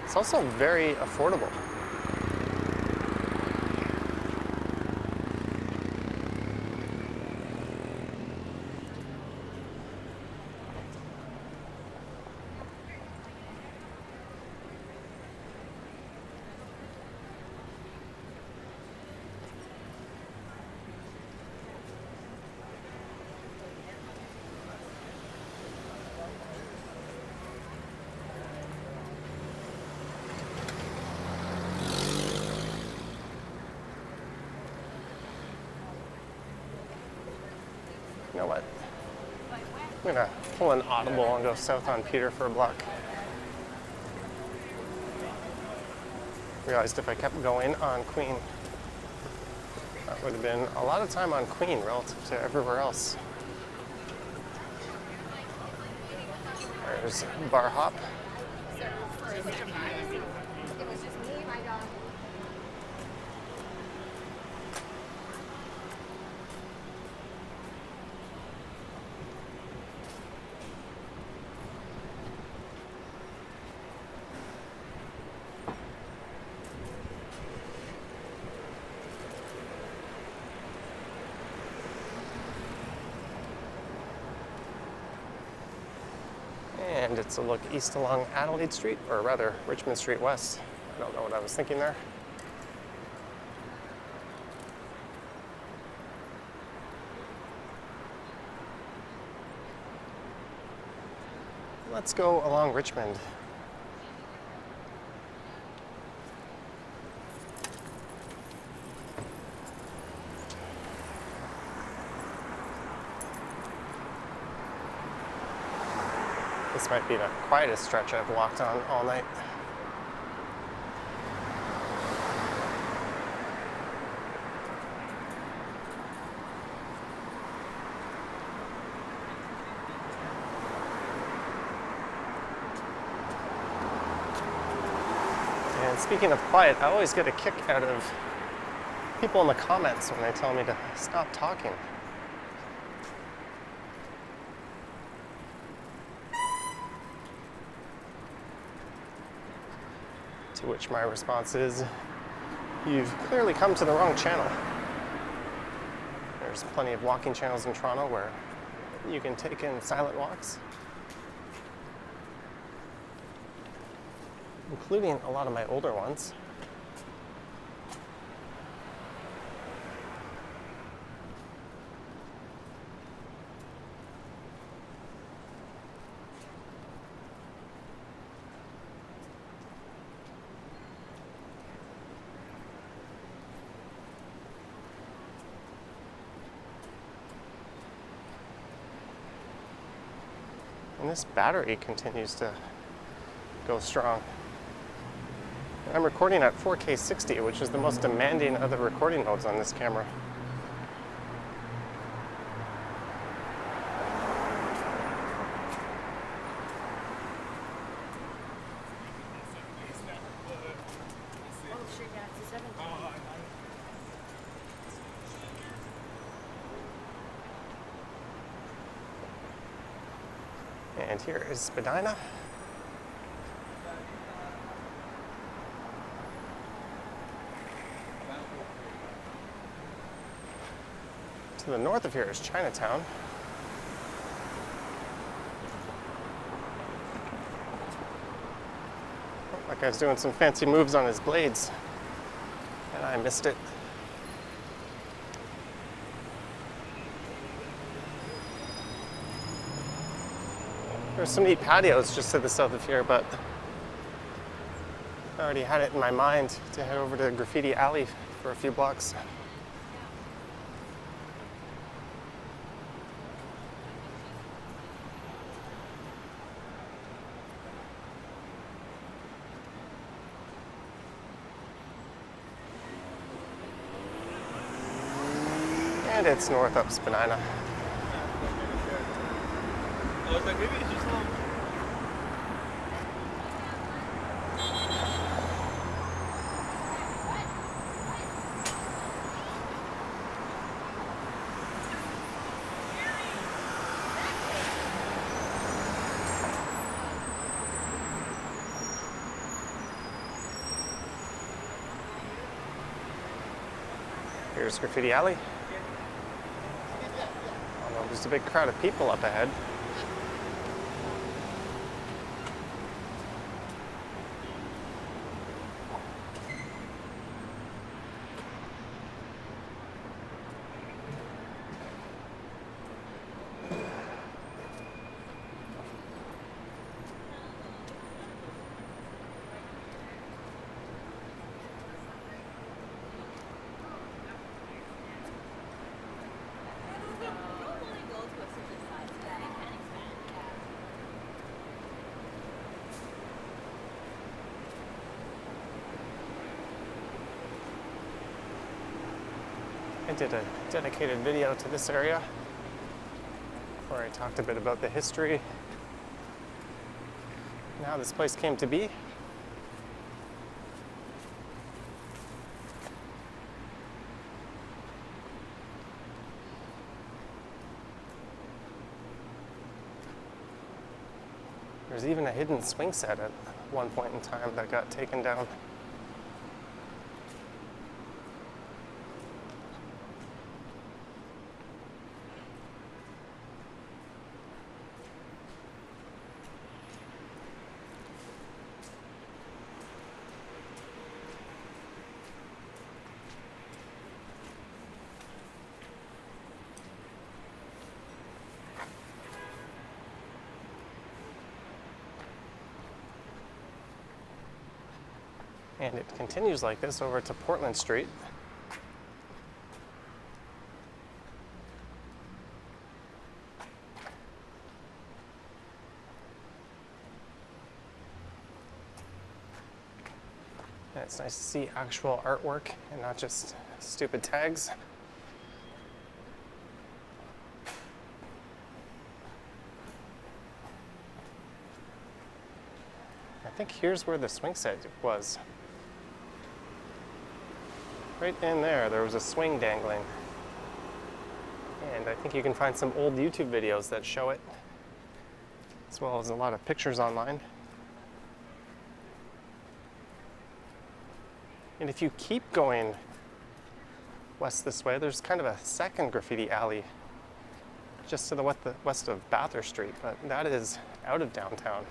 Speaker 1: It's also very affordable. You know what? I'm gonna pull an audible and go south on Peter for a block. Realized if I kept going on Queen, that would have been a lot of time on Queen relative to everywhere else. There's Bar Hop.
Speaker 4: It was just me and my dog.
Speaker 1: And it's a look east along Adelaide Street, or rather Richmond Street West. I don't know what I was thinking there. Let's go along Richmond. This might be the quietest stretch I've walked on all night. And speaking of quiet, I always get a kick out of people in the comments when they tell me to stop talking. To which my response is, you've clearly come to the wrong channel. There's plenty of walking channels in Toronto where you can take in silent walks, including a lot of my older ones. And this battery continues to go strong. I'm recording at 4K 60, which is the most demanding of the recording modes on this camera. And here is Spadina. To the north of here is Chinatown. Oh, that guy's doing some fancy moves on his blades, and I missed it. There's some neat patios just to the south of here, but I already had it in my mind to head over to Graffiti Alley for a few blocks. And it's North up Spadina.
Speaker 3: I was like, maybe it's just long.
Speaker 1: Here's Graffiti Alley. Although there's a big crowd of people up ahead. I did a dedicated video to this area where I talked a bit about the history and how this place came to be. There's even a hidden swing set at one point in time that got taken down. And it continues like this over to Portland Street. And it's nice to see actual artwork and not just stupid tags. I think here's where the swing set was. Right in there was a swing dangling. And I think you can find some old YouTube videos that show it, as well as a lot of pictures online. And if you keep going west this way, there's kind of a second graffiti alley just to the west of Bathurst Street, but that is out of downtown.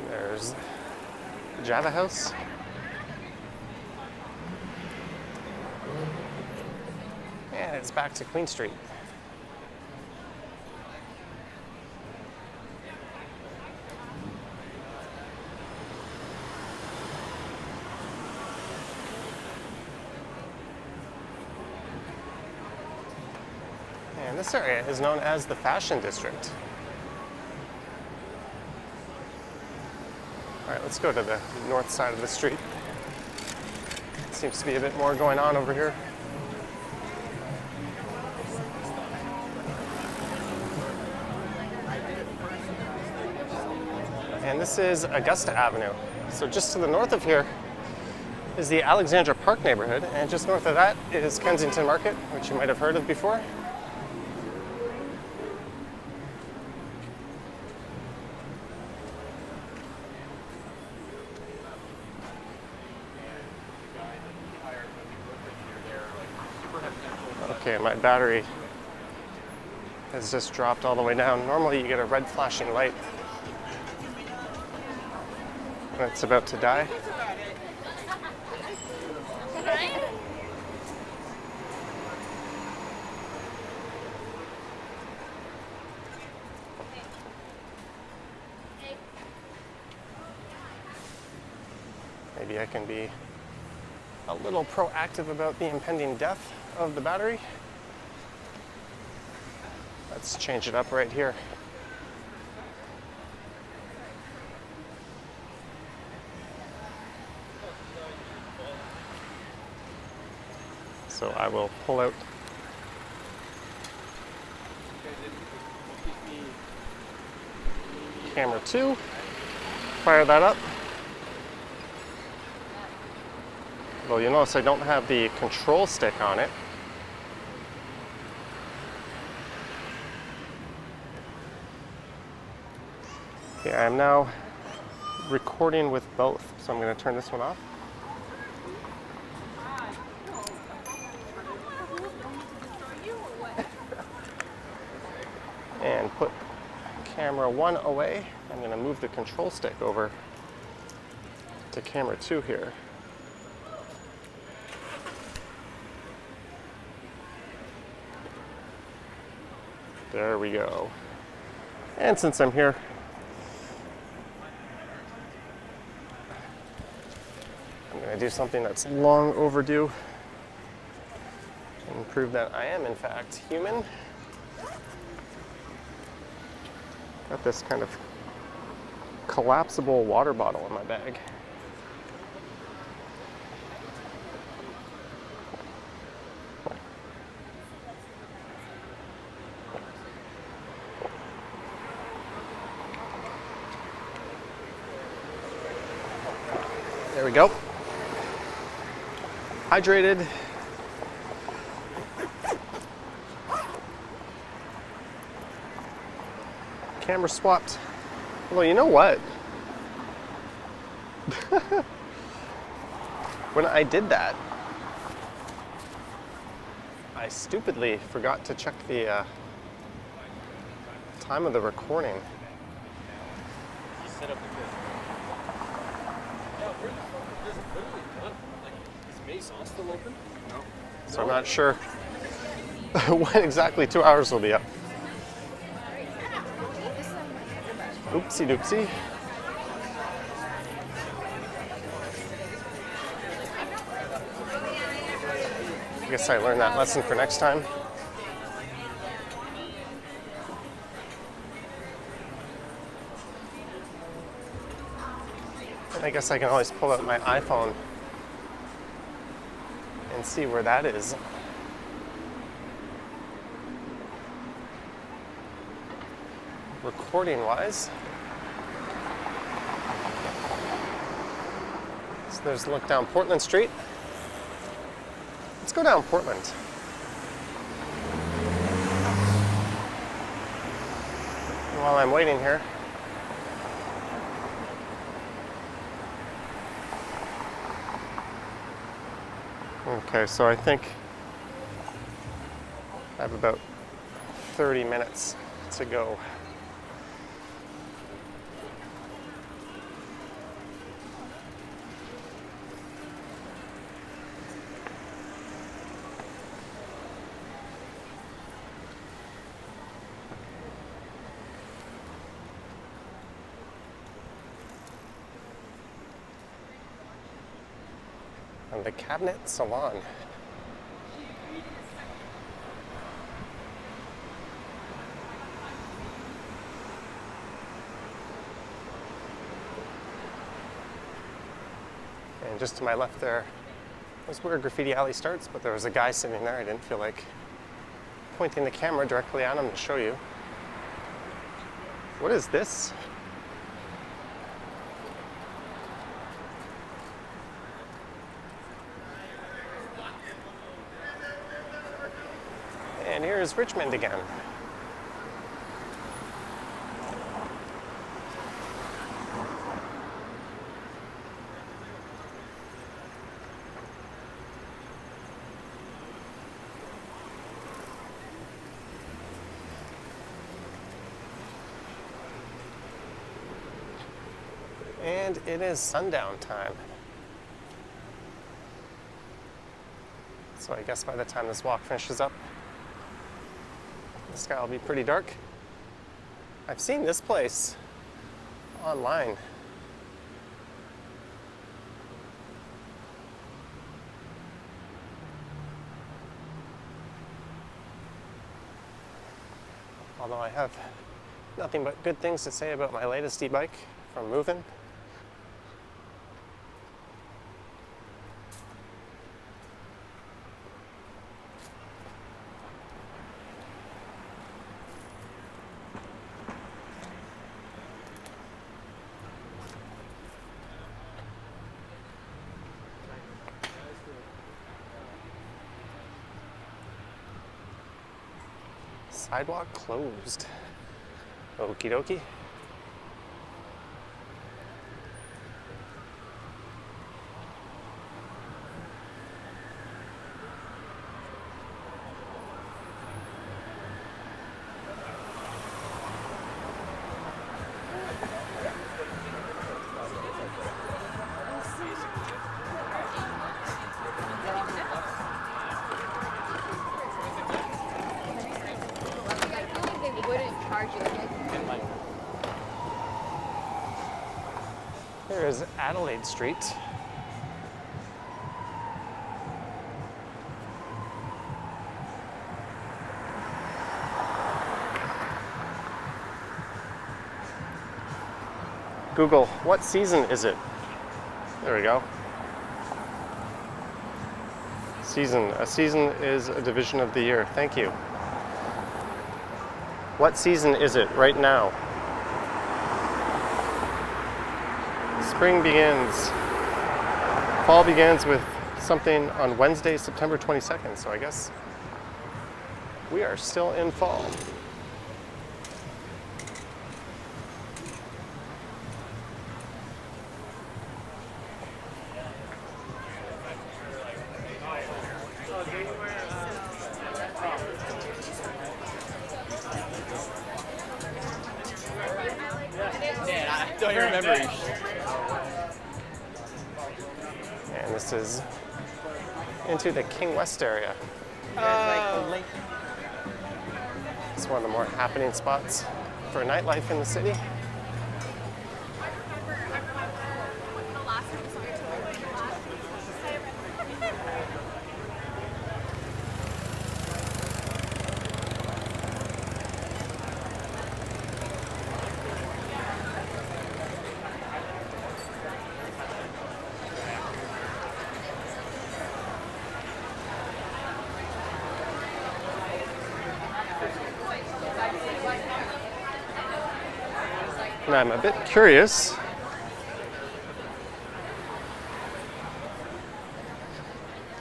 Speaker 1: There's Java House. And it's back to Queen Street. And this area is known as the Fashion District. All right, let's go to the north side of the street. Seems to be a bit more going on over here. And this is Augusta Avenue. So just to the north of here is the Alexandra Park neighborhood, and just north of that is Kensington Market, which you might have heard of before. Okay, my battery has just dropped all the way down. Normally you get a red flashing light when it's about to die. Maybe I can be a little proactive about the impending death of the battery. Let's change it up right here. So I will pull out camera 2, fire that up. Well, you notice I don't have the control stick on it. Okay, I am now recording with both, so I'm going to turn this one off. And put camera 1 away. I'm going to move the control stick over to camera 2 here. There we go. And since I'm here, I'm going to do something that's long overdue and prove that I am in fact human. Got this kind of collapsible water bottle in my bag. There we go. Hydrated. Camera swapped. Although, you know what? When I did that, I stupidly forgot to check the time of the recording.
Speaker 2: You set up the good. Is Maison still open? No.
Speaker 1: So I'm not sure when exactly 2 hours will be up. Oopsie doopsie. I guess I learned that lesson for next time. And I guess I can always pull out my iPhone and see where that is. Recording wise. So there's a look down Portland Street. Let's go down Portland. And while I'm waiting here, okay, so I think I have about 30 minutes to go. And the Cabinet Salon. And just to my left there was where Graffiti Alley starts, but there was a guy sitting there. I didn't feel like pointing the camera directly at him to show you. What is this? And here's Richmond again. And it is sundown time. So I guess by the time this walk finishes up, the sky will be pretty dark. I've seen this place online. Although I have nothing but good things to say about my latest e-bike from moving. Sidewalk closed. Okie dokie. Here is Adelaide Street. Google, what season is it? There we go. Season. A season is a division of the year. Thank you. What season is it right now? Spring begins. Fall begins with something on Wednesday, September 22nd. So I guess we are still in fall.
Speaker 2: Don't you remember?
Speaker 1: And this is into the King West area. It's one of the more happening spots for nightlife in the city. And I'm a bit curious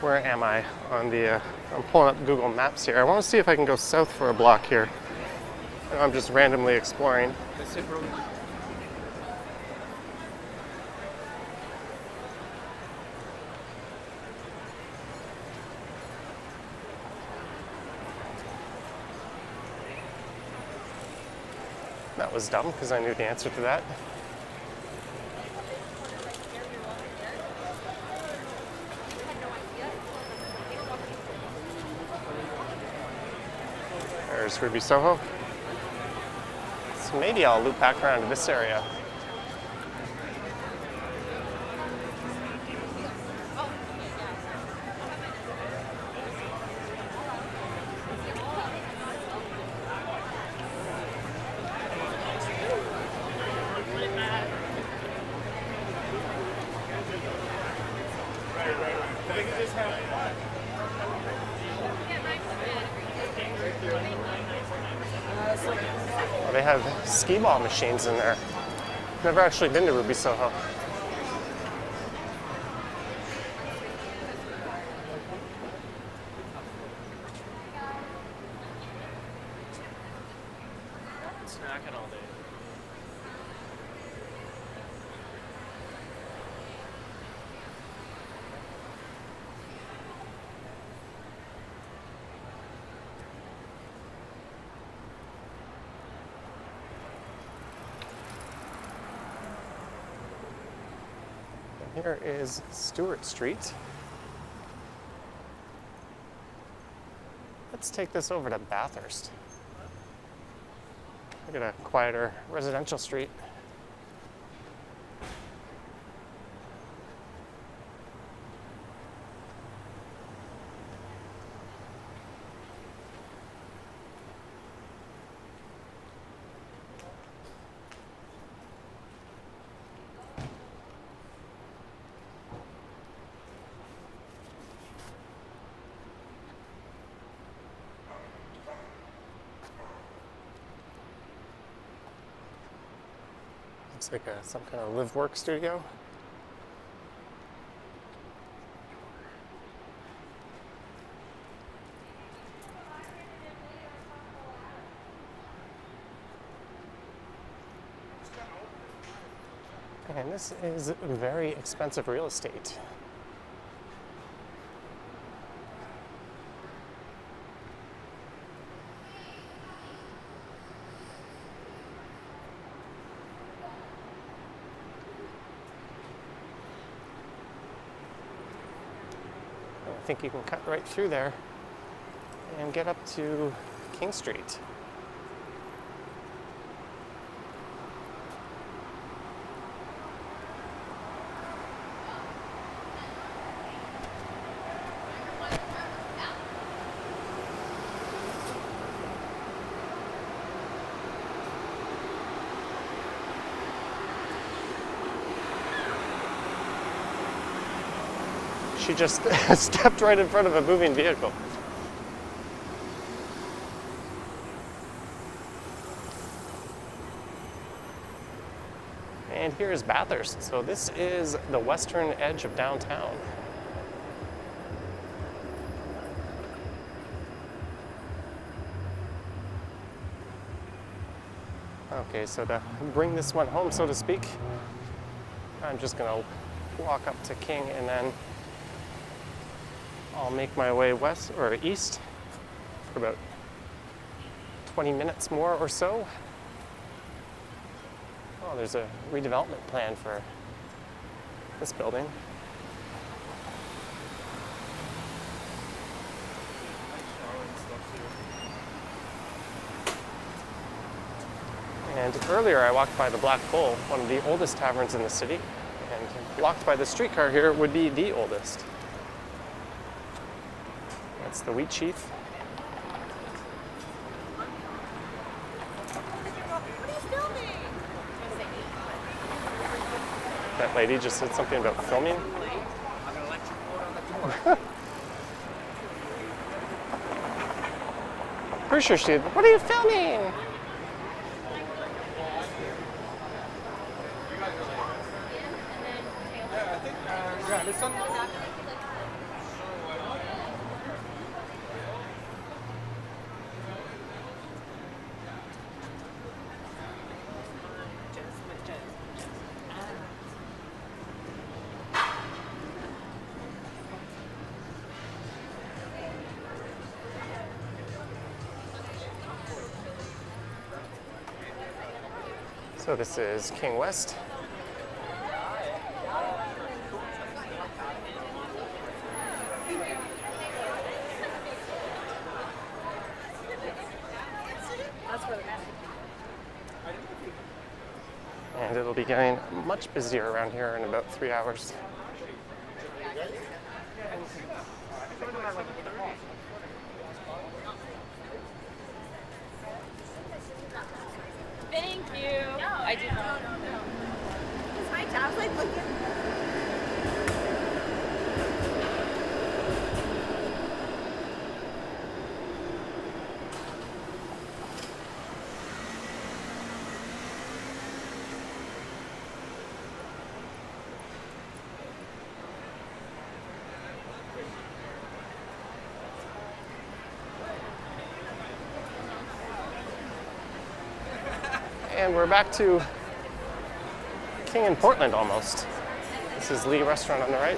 Speaker 1: where am I on the I'm pulling up Google Maps here. I want to see if I can go south for a block here. I'm just randomly exploring. That was dumb because I knew the answer to that. There's Ruby Soho. So maybe I'll loop back around to this area. Oh, they have skee ball machines in there. Never actually been to Ruby Soho.
Speaker 2: Snacking all day.
Speaker 1: Here is Stewart Street. Let's take this over to Bathurst. Look at a quieter residential street. Looks like some kind of live-work studio. And this is very expensive real estate. I think you can cut right through there and get up to King Street. She just stepped right in front of a moving vehicle. And here's Bathurst. So this is the western edge of downtown. Okay, so to bring this one home, so to speak, I'm just gonna walk up to King and then I'll make my way west or east for about 20 minutes more or so. Oh, there's a redevelopment plan for this building. And earlier I walked by the Black Bull, one of the oldest taverns in the city, and walked by the streetcar here would be the oldest. That's the Wheat Chief.
Speaker 5: What are you filming?
Speaker 1: That lady just said something about filming.
Speaker 2: I'm gonna let you go on the tour.
Speaker 1: Pretty sure she did. What are you filming?
Speaker 2: Yeah, this one.
Speaker 1: So this is King West. And it'll be getting much busier around here in about 3 hours.
Speaker 5: Thank you. No, I did not.
Speaker 4: It's my job, like looking.
Speaker 1: And we're back to King in Portland almost. This is Lee Restaurant on the right.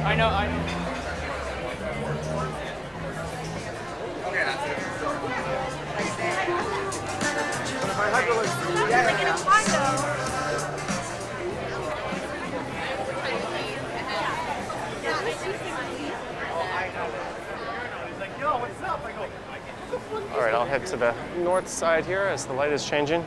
Speaker 2: I know.
Speaker 1: All right, I'll head to the north side here as the light is changing.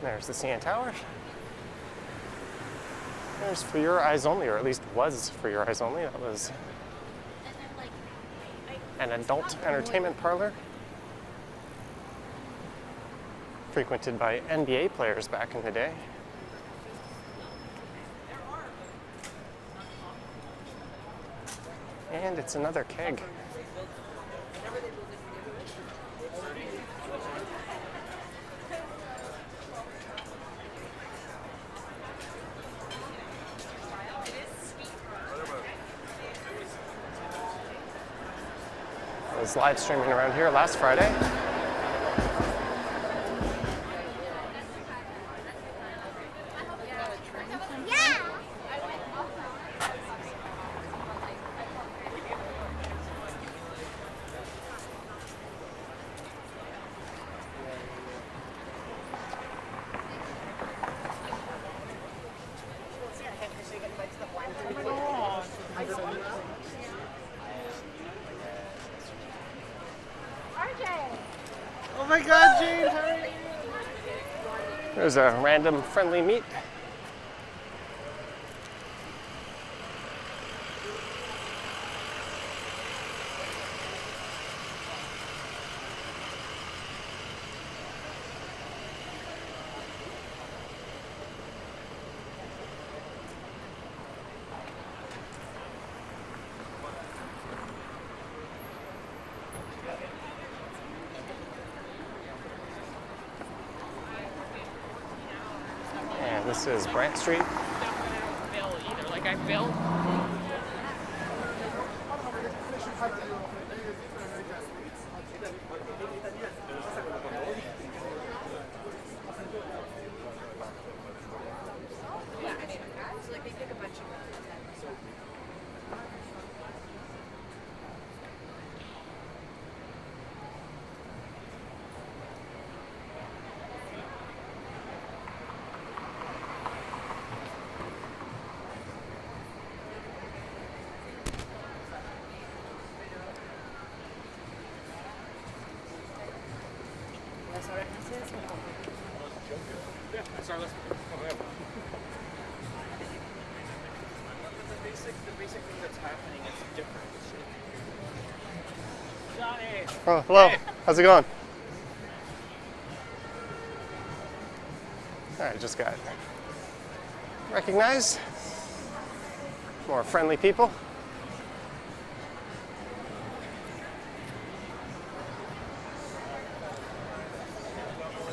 Speaker 1: There's the CN Tower. There's For Your Eyes Only, or at least was For Your Eyes Only. That was an adult entertainment parlor frequented by NBA players back in the day. And it's another keg. I was live streaming around here last Friday.
Speaker 2: Oh my God, Jane! Hurry!
Speaker 1: There's a random friendly meet. And this is Brant Street.
Speaker 5: Bill either. Like I feel.
Speaker 2: The basic thing that's happening is different. Johnny!
Speaker 1: Oh, hello.
Speaker 2: Hey.
Speaker 1: How's it going? All right, just got recognized. More friendly people.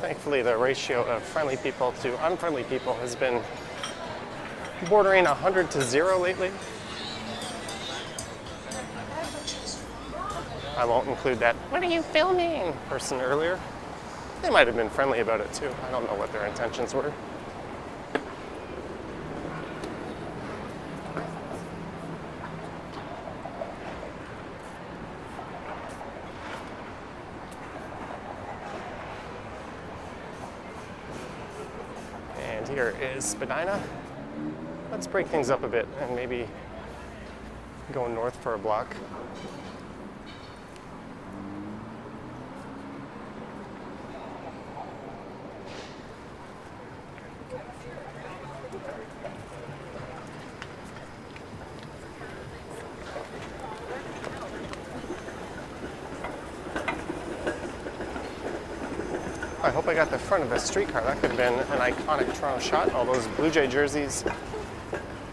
Speaker 1: Thankfully, the ratio of friendly people to unfriendly people has been bordering 100 to 0 lately. I won't include that "what are you filming" person earlier. They might have been friendly about it too. I don't know what their intentions were. And here is Spadina. Let's break things up a bit and maybe go north for a block. I hope I got the front of a streetcar. That could have been an iconic Toronto shot. All those Blue Jay jerseys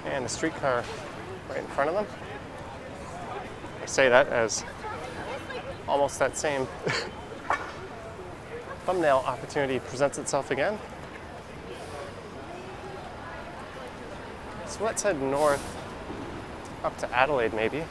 Speaker 1: and the streetcar right in front of them. I say that as almost that same thumbnail opportunity presents itself again. So let's head north up to Adelaide maybe.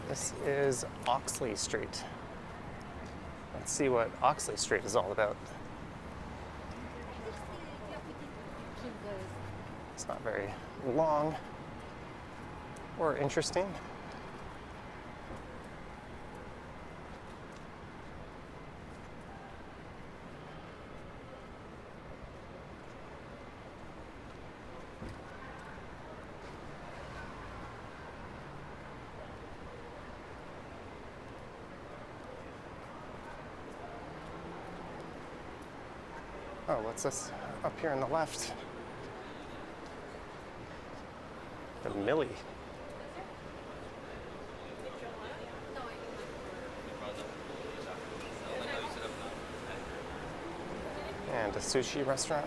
Speaker 1: This is Oxley Street. Let's see what Oxley Street is all about. It's not very long or interesting. Oh, what's this up here on the left? The Millie. And a sushi restaurant.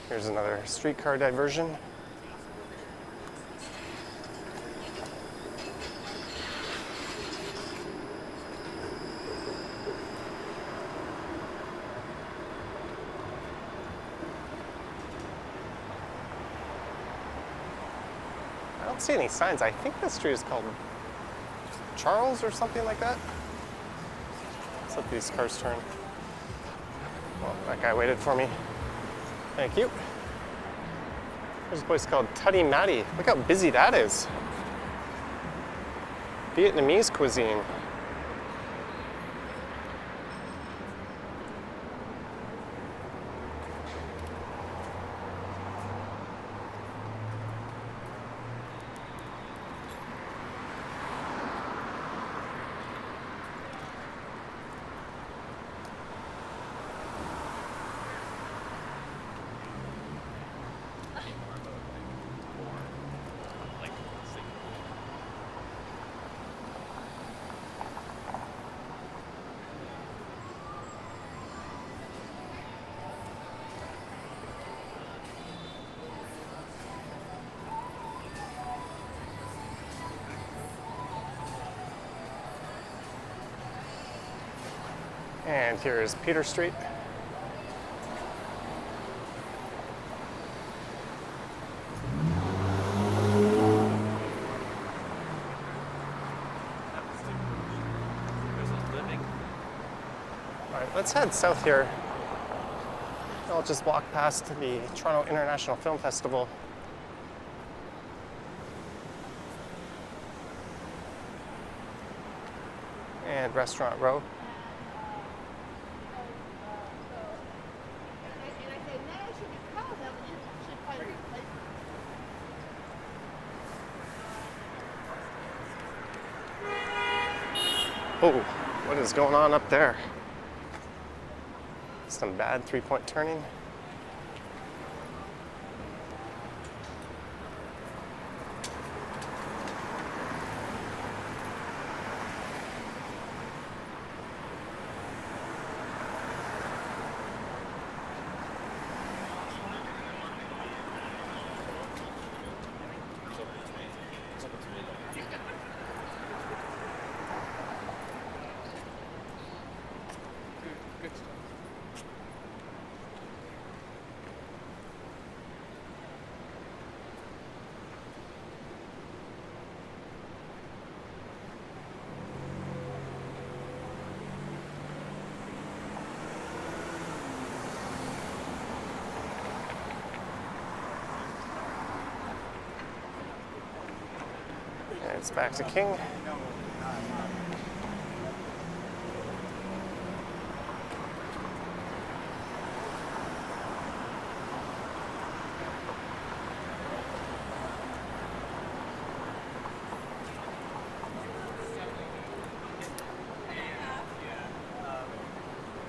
Speaker 1: Here's another streetcar diversion. I don't see any signs. I think this street is called Charles or something like that. Let's let these cars turn. Well, that guy waited for me. Thank you. There's a place called Tutty Matty. Look how busy that is. Vietnamese cuisine. And here is Peter Street. All right, let's head south here. I'll just walk past the Toronto International Film Festival. And Restaurant Row. Oh, what is going on up there? Some bad three-point turning. It's back to King.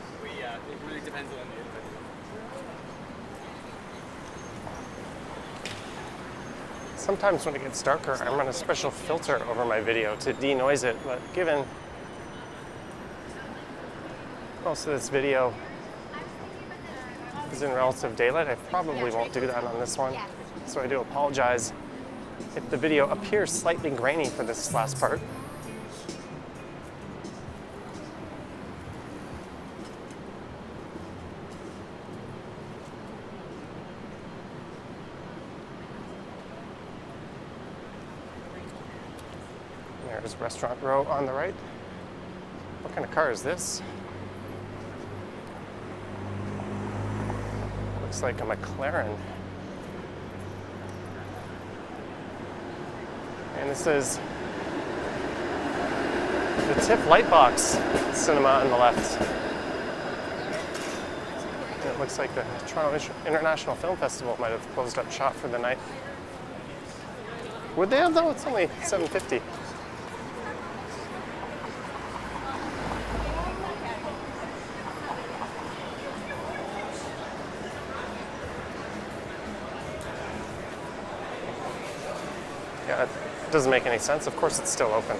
Speaker 2: It really depends on the individual.
Speaker 1: Sometimes when it gets darker, I run a special filter over my video to denoise it, but given most of this video is in relative daylight, I probably won't do that on this one. So I do apologize if the video appears slightly grainy for this last part. There's Restaurant Row on the right. What kind of car is this? Looks like a McLaren. And this is the TIFF Lightbox Cinema on the left. And it looks like the Toronto International Film Festival might have closed up shop for the night. Would they have though? It's only 7:50. Yeah, it doesn't make any sense. Of course it's still open.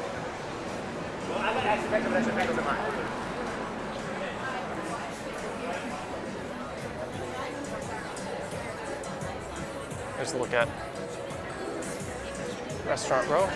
Speaker 1: Here's a look at Restaurant Row.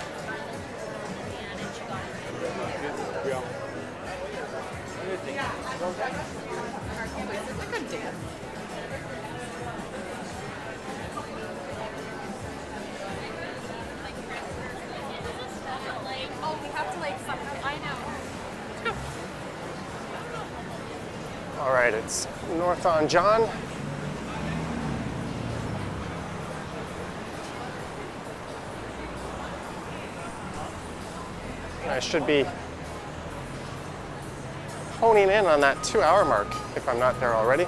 Speaker 4: Oh, we have to like something. I know.
Speaker 1: All right, it's north on John. I should be honing in on that 2-hour mark if I'm not there already.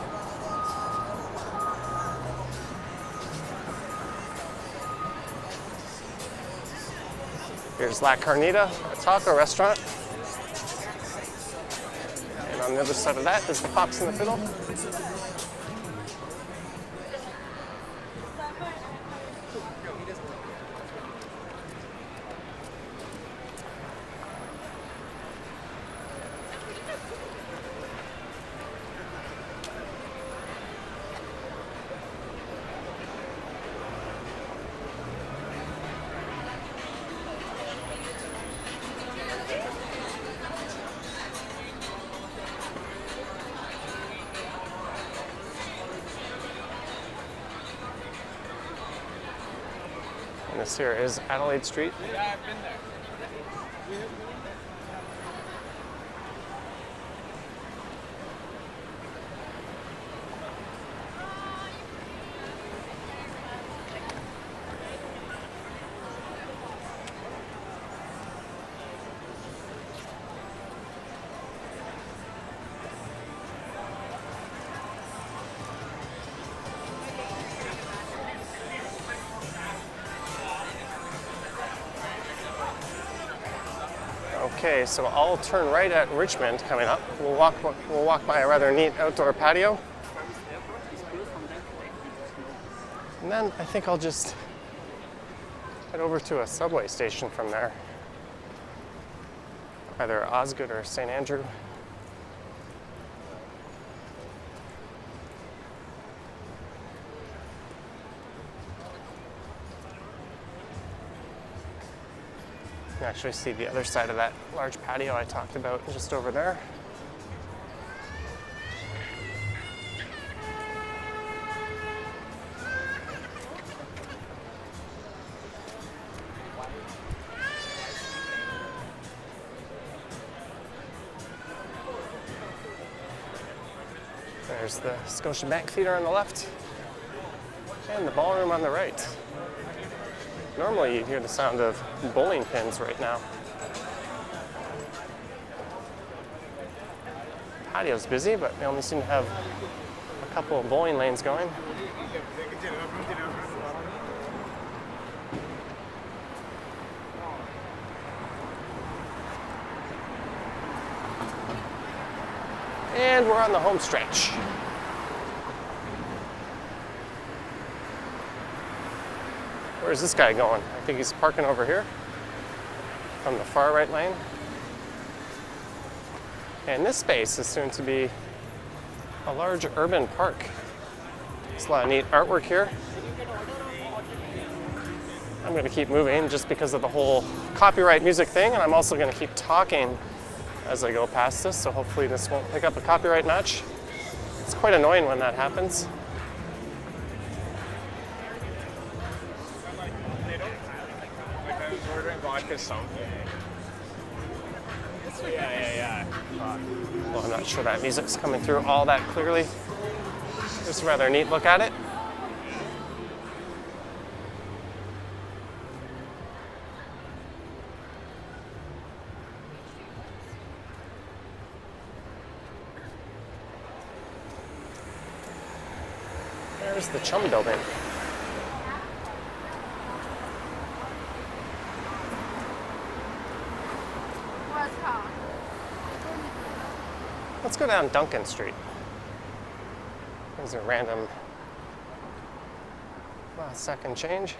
Speaker 1: Here's La Carnita, a taco restaurant. And on the other side of that is the Fox and the Fiddle. And this here is Adelaide Street.
Speaker 2: Yeah, I've been there.
Speaker 1: Okay, so I'll turn right at Richmond coming up. We'll walk by a rather neat outdoor patio. And then I think I'll just head over to a subway station from there. Either Osgood or St. Andrew. You can actually see the other side of that large patio I talked about just over there. There's the Scotiabank Theatre on the left and the ballroom on the right. Normally you'd hear the sound of bowling pins right now. Patio's busy, but they only seem to have a couple of bowling lanes going. And we're on the home stretch. Where's this guy going? I think he's parking over here from the far right lane. And this space is soon to be a large urban park. There's a lot of neat artwork here. I'm going to keep moving just because of the whole copyright music thing, and I'm also going to keep talking as I go past this, so hopefully this won't pick up a copyright match. It's quite annoying when that happens.
Speaker 2: Like I was ordering vodka something. Yeah.
Speaker 1: Well, I'm not sure that music's coming through all that clearly. Just a rather neat look at it. There's the Chum Building. Let's go down Duncan Street. There's a random last second change.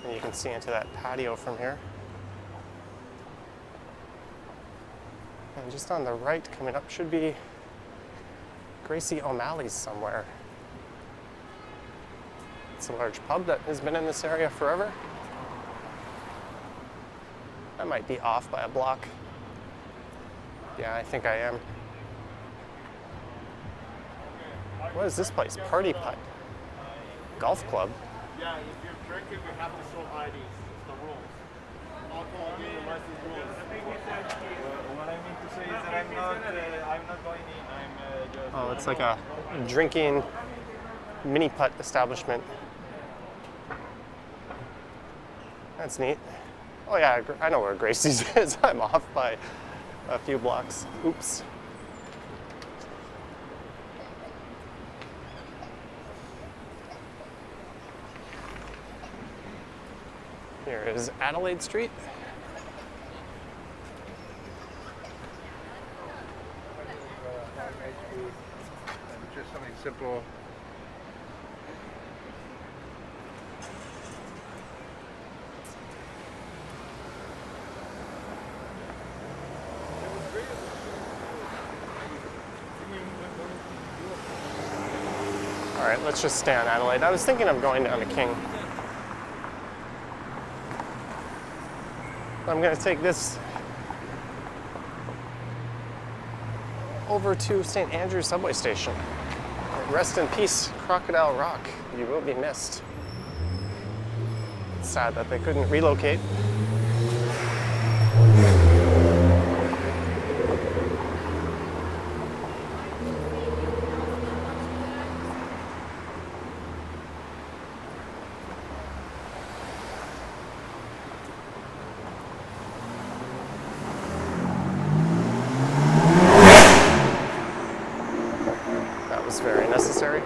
Speaker 1: And you can see into that patio from here. And just on the right coming up should be Gracie O'Malley's somewhere. It's a large pub that has been in this area forever. I might be off by a block. Yeah, I think I am. What is this place? Party Putt. Golf club?
Speaker 2: Yeah, if you're drinking, you have to show IDs. It's the rules. Alcohol game versus rules. What I mean to say is that I'm not going in. I'm just.
Speaker 1: Oh, it's like a drinking mini putt establishment. That's neat. Oh yeah, I know where Gracie's is. I'm off by a few blocks. Oops. Here is Adelaide Street.
Speaker 6: Just something simple.
Speaker 1: All right, let's just stay on Adelaide. I was thinking of going down to King. I'm going to take this over to St. Andrew's subway station. Rest in peace, Crocodile Rock. You will be missed. It's sad that they couldn't relocate. Very necessary.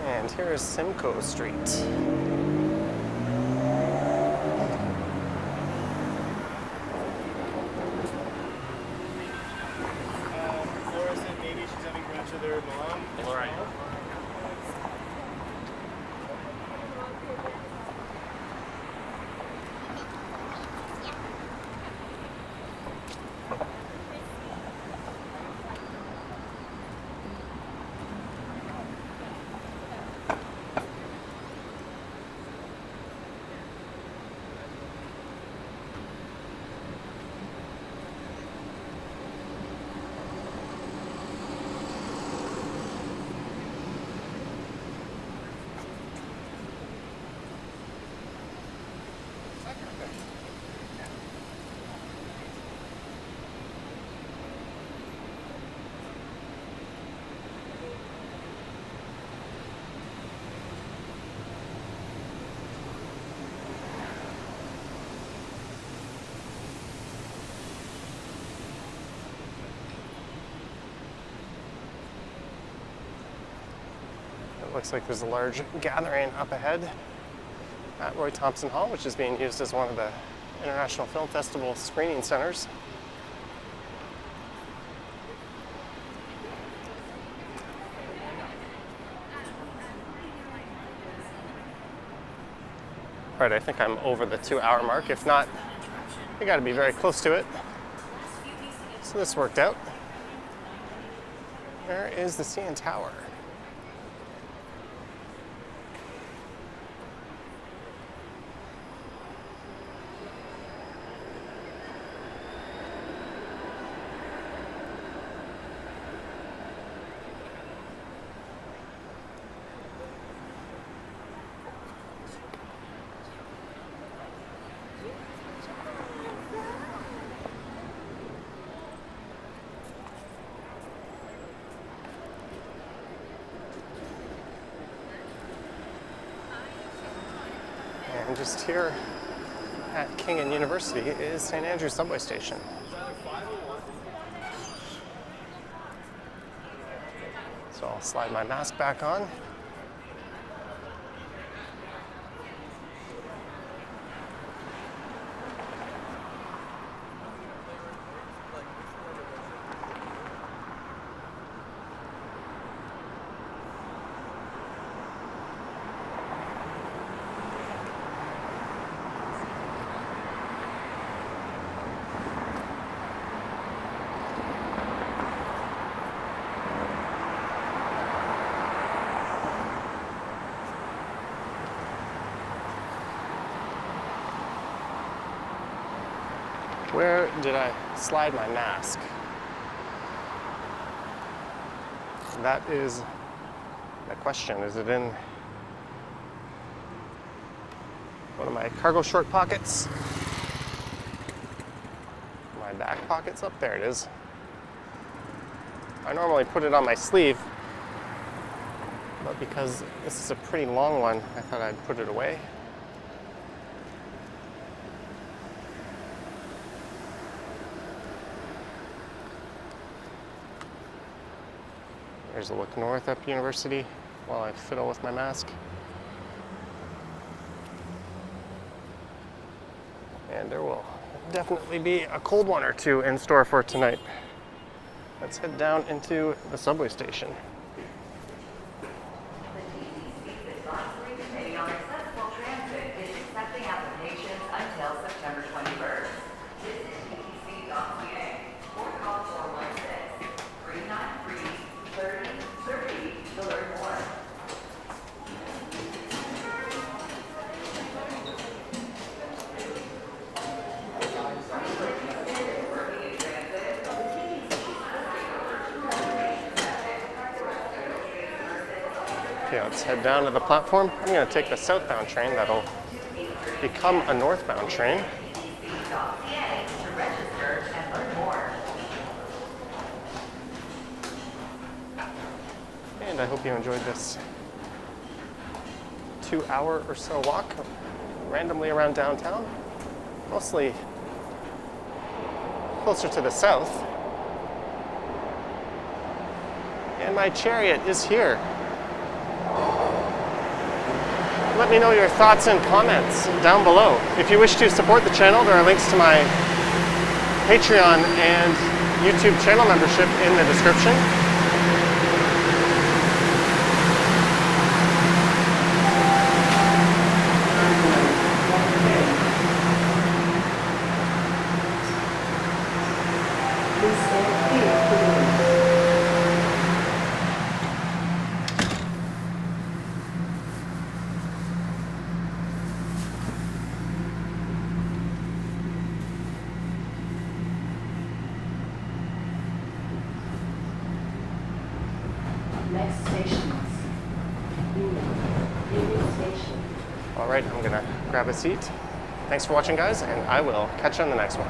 Speaker 1: And here is Simcoe Street.
Speaker 2: Laura said maybe she's having brunch with her mom. All right.
Speaker 1: Looks like there's a large gathering up ahead at Roy Thompson Hall, which is being used as one of the International Film Festival screening centers. All right, I think I'm over the 2-hour mark. If not, I gotta be very close to it. So this worked out. Where is the CN Tower? And just here at King and University is St. Andrews subway station. So I'll slide my mask back on. Where did I slide my mask? That is the question. Is it in one of my cargo short pockets? My back pockets? Up there it is. I normally put it on my sleeve, but because this is a pretty long one, I thought I'd put it away. Here's a look north up University while I fiddle with my mask. And there will definitely be a cold one or two in store for tonight. Let's head down into the subway station.
Speaker 7: Until September 21st. Visit ttc.ca or call 416-393-3030 to learn more.
Speaker 1: Okay, let's head down to the platform. I'm going to take the southbound train that'll become a northbound train. And I hope you enjoyed this 2-hour or so walk randomly around downtown, mostly closer to the south. And my chariot is here. Let me know your thoughts and comments down below. If you wish to support the channel, there are links to my Patreon and YouTube channel membership in the description.
Speaker 7: Next station is Union Station.
Speaker 1: All right, I'm gonna grab a seat. Thanks for watching, guys, and I will catch you on the next one.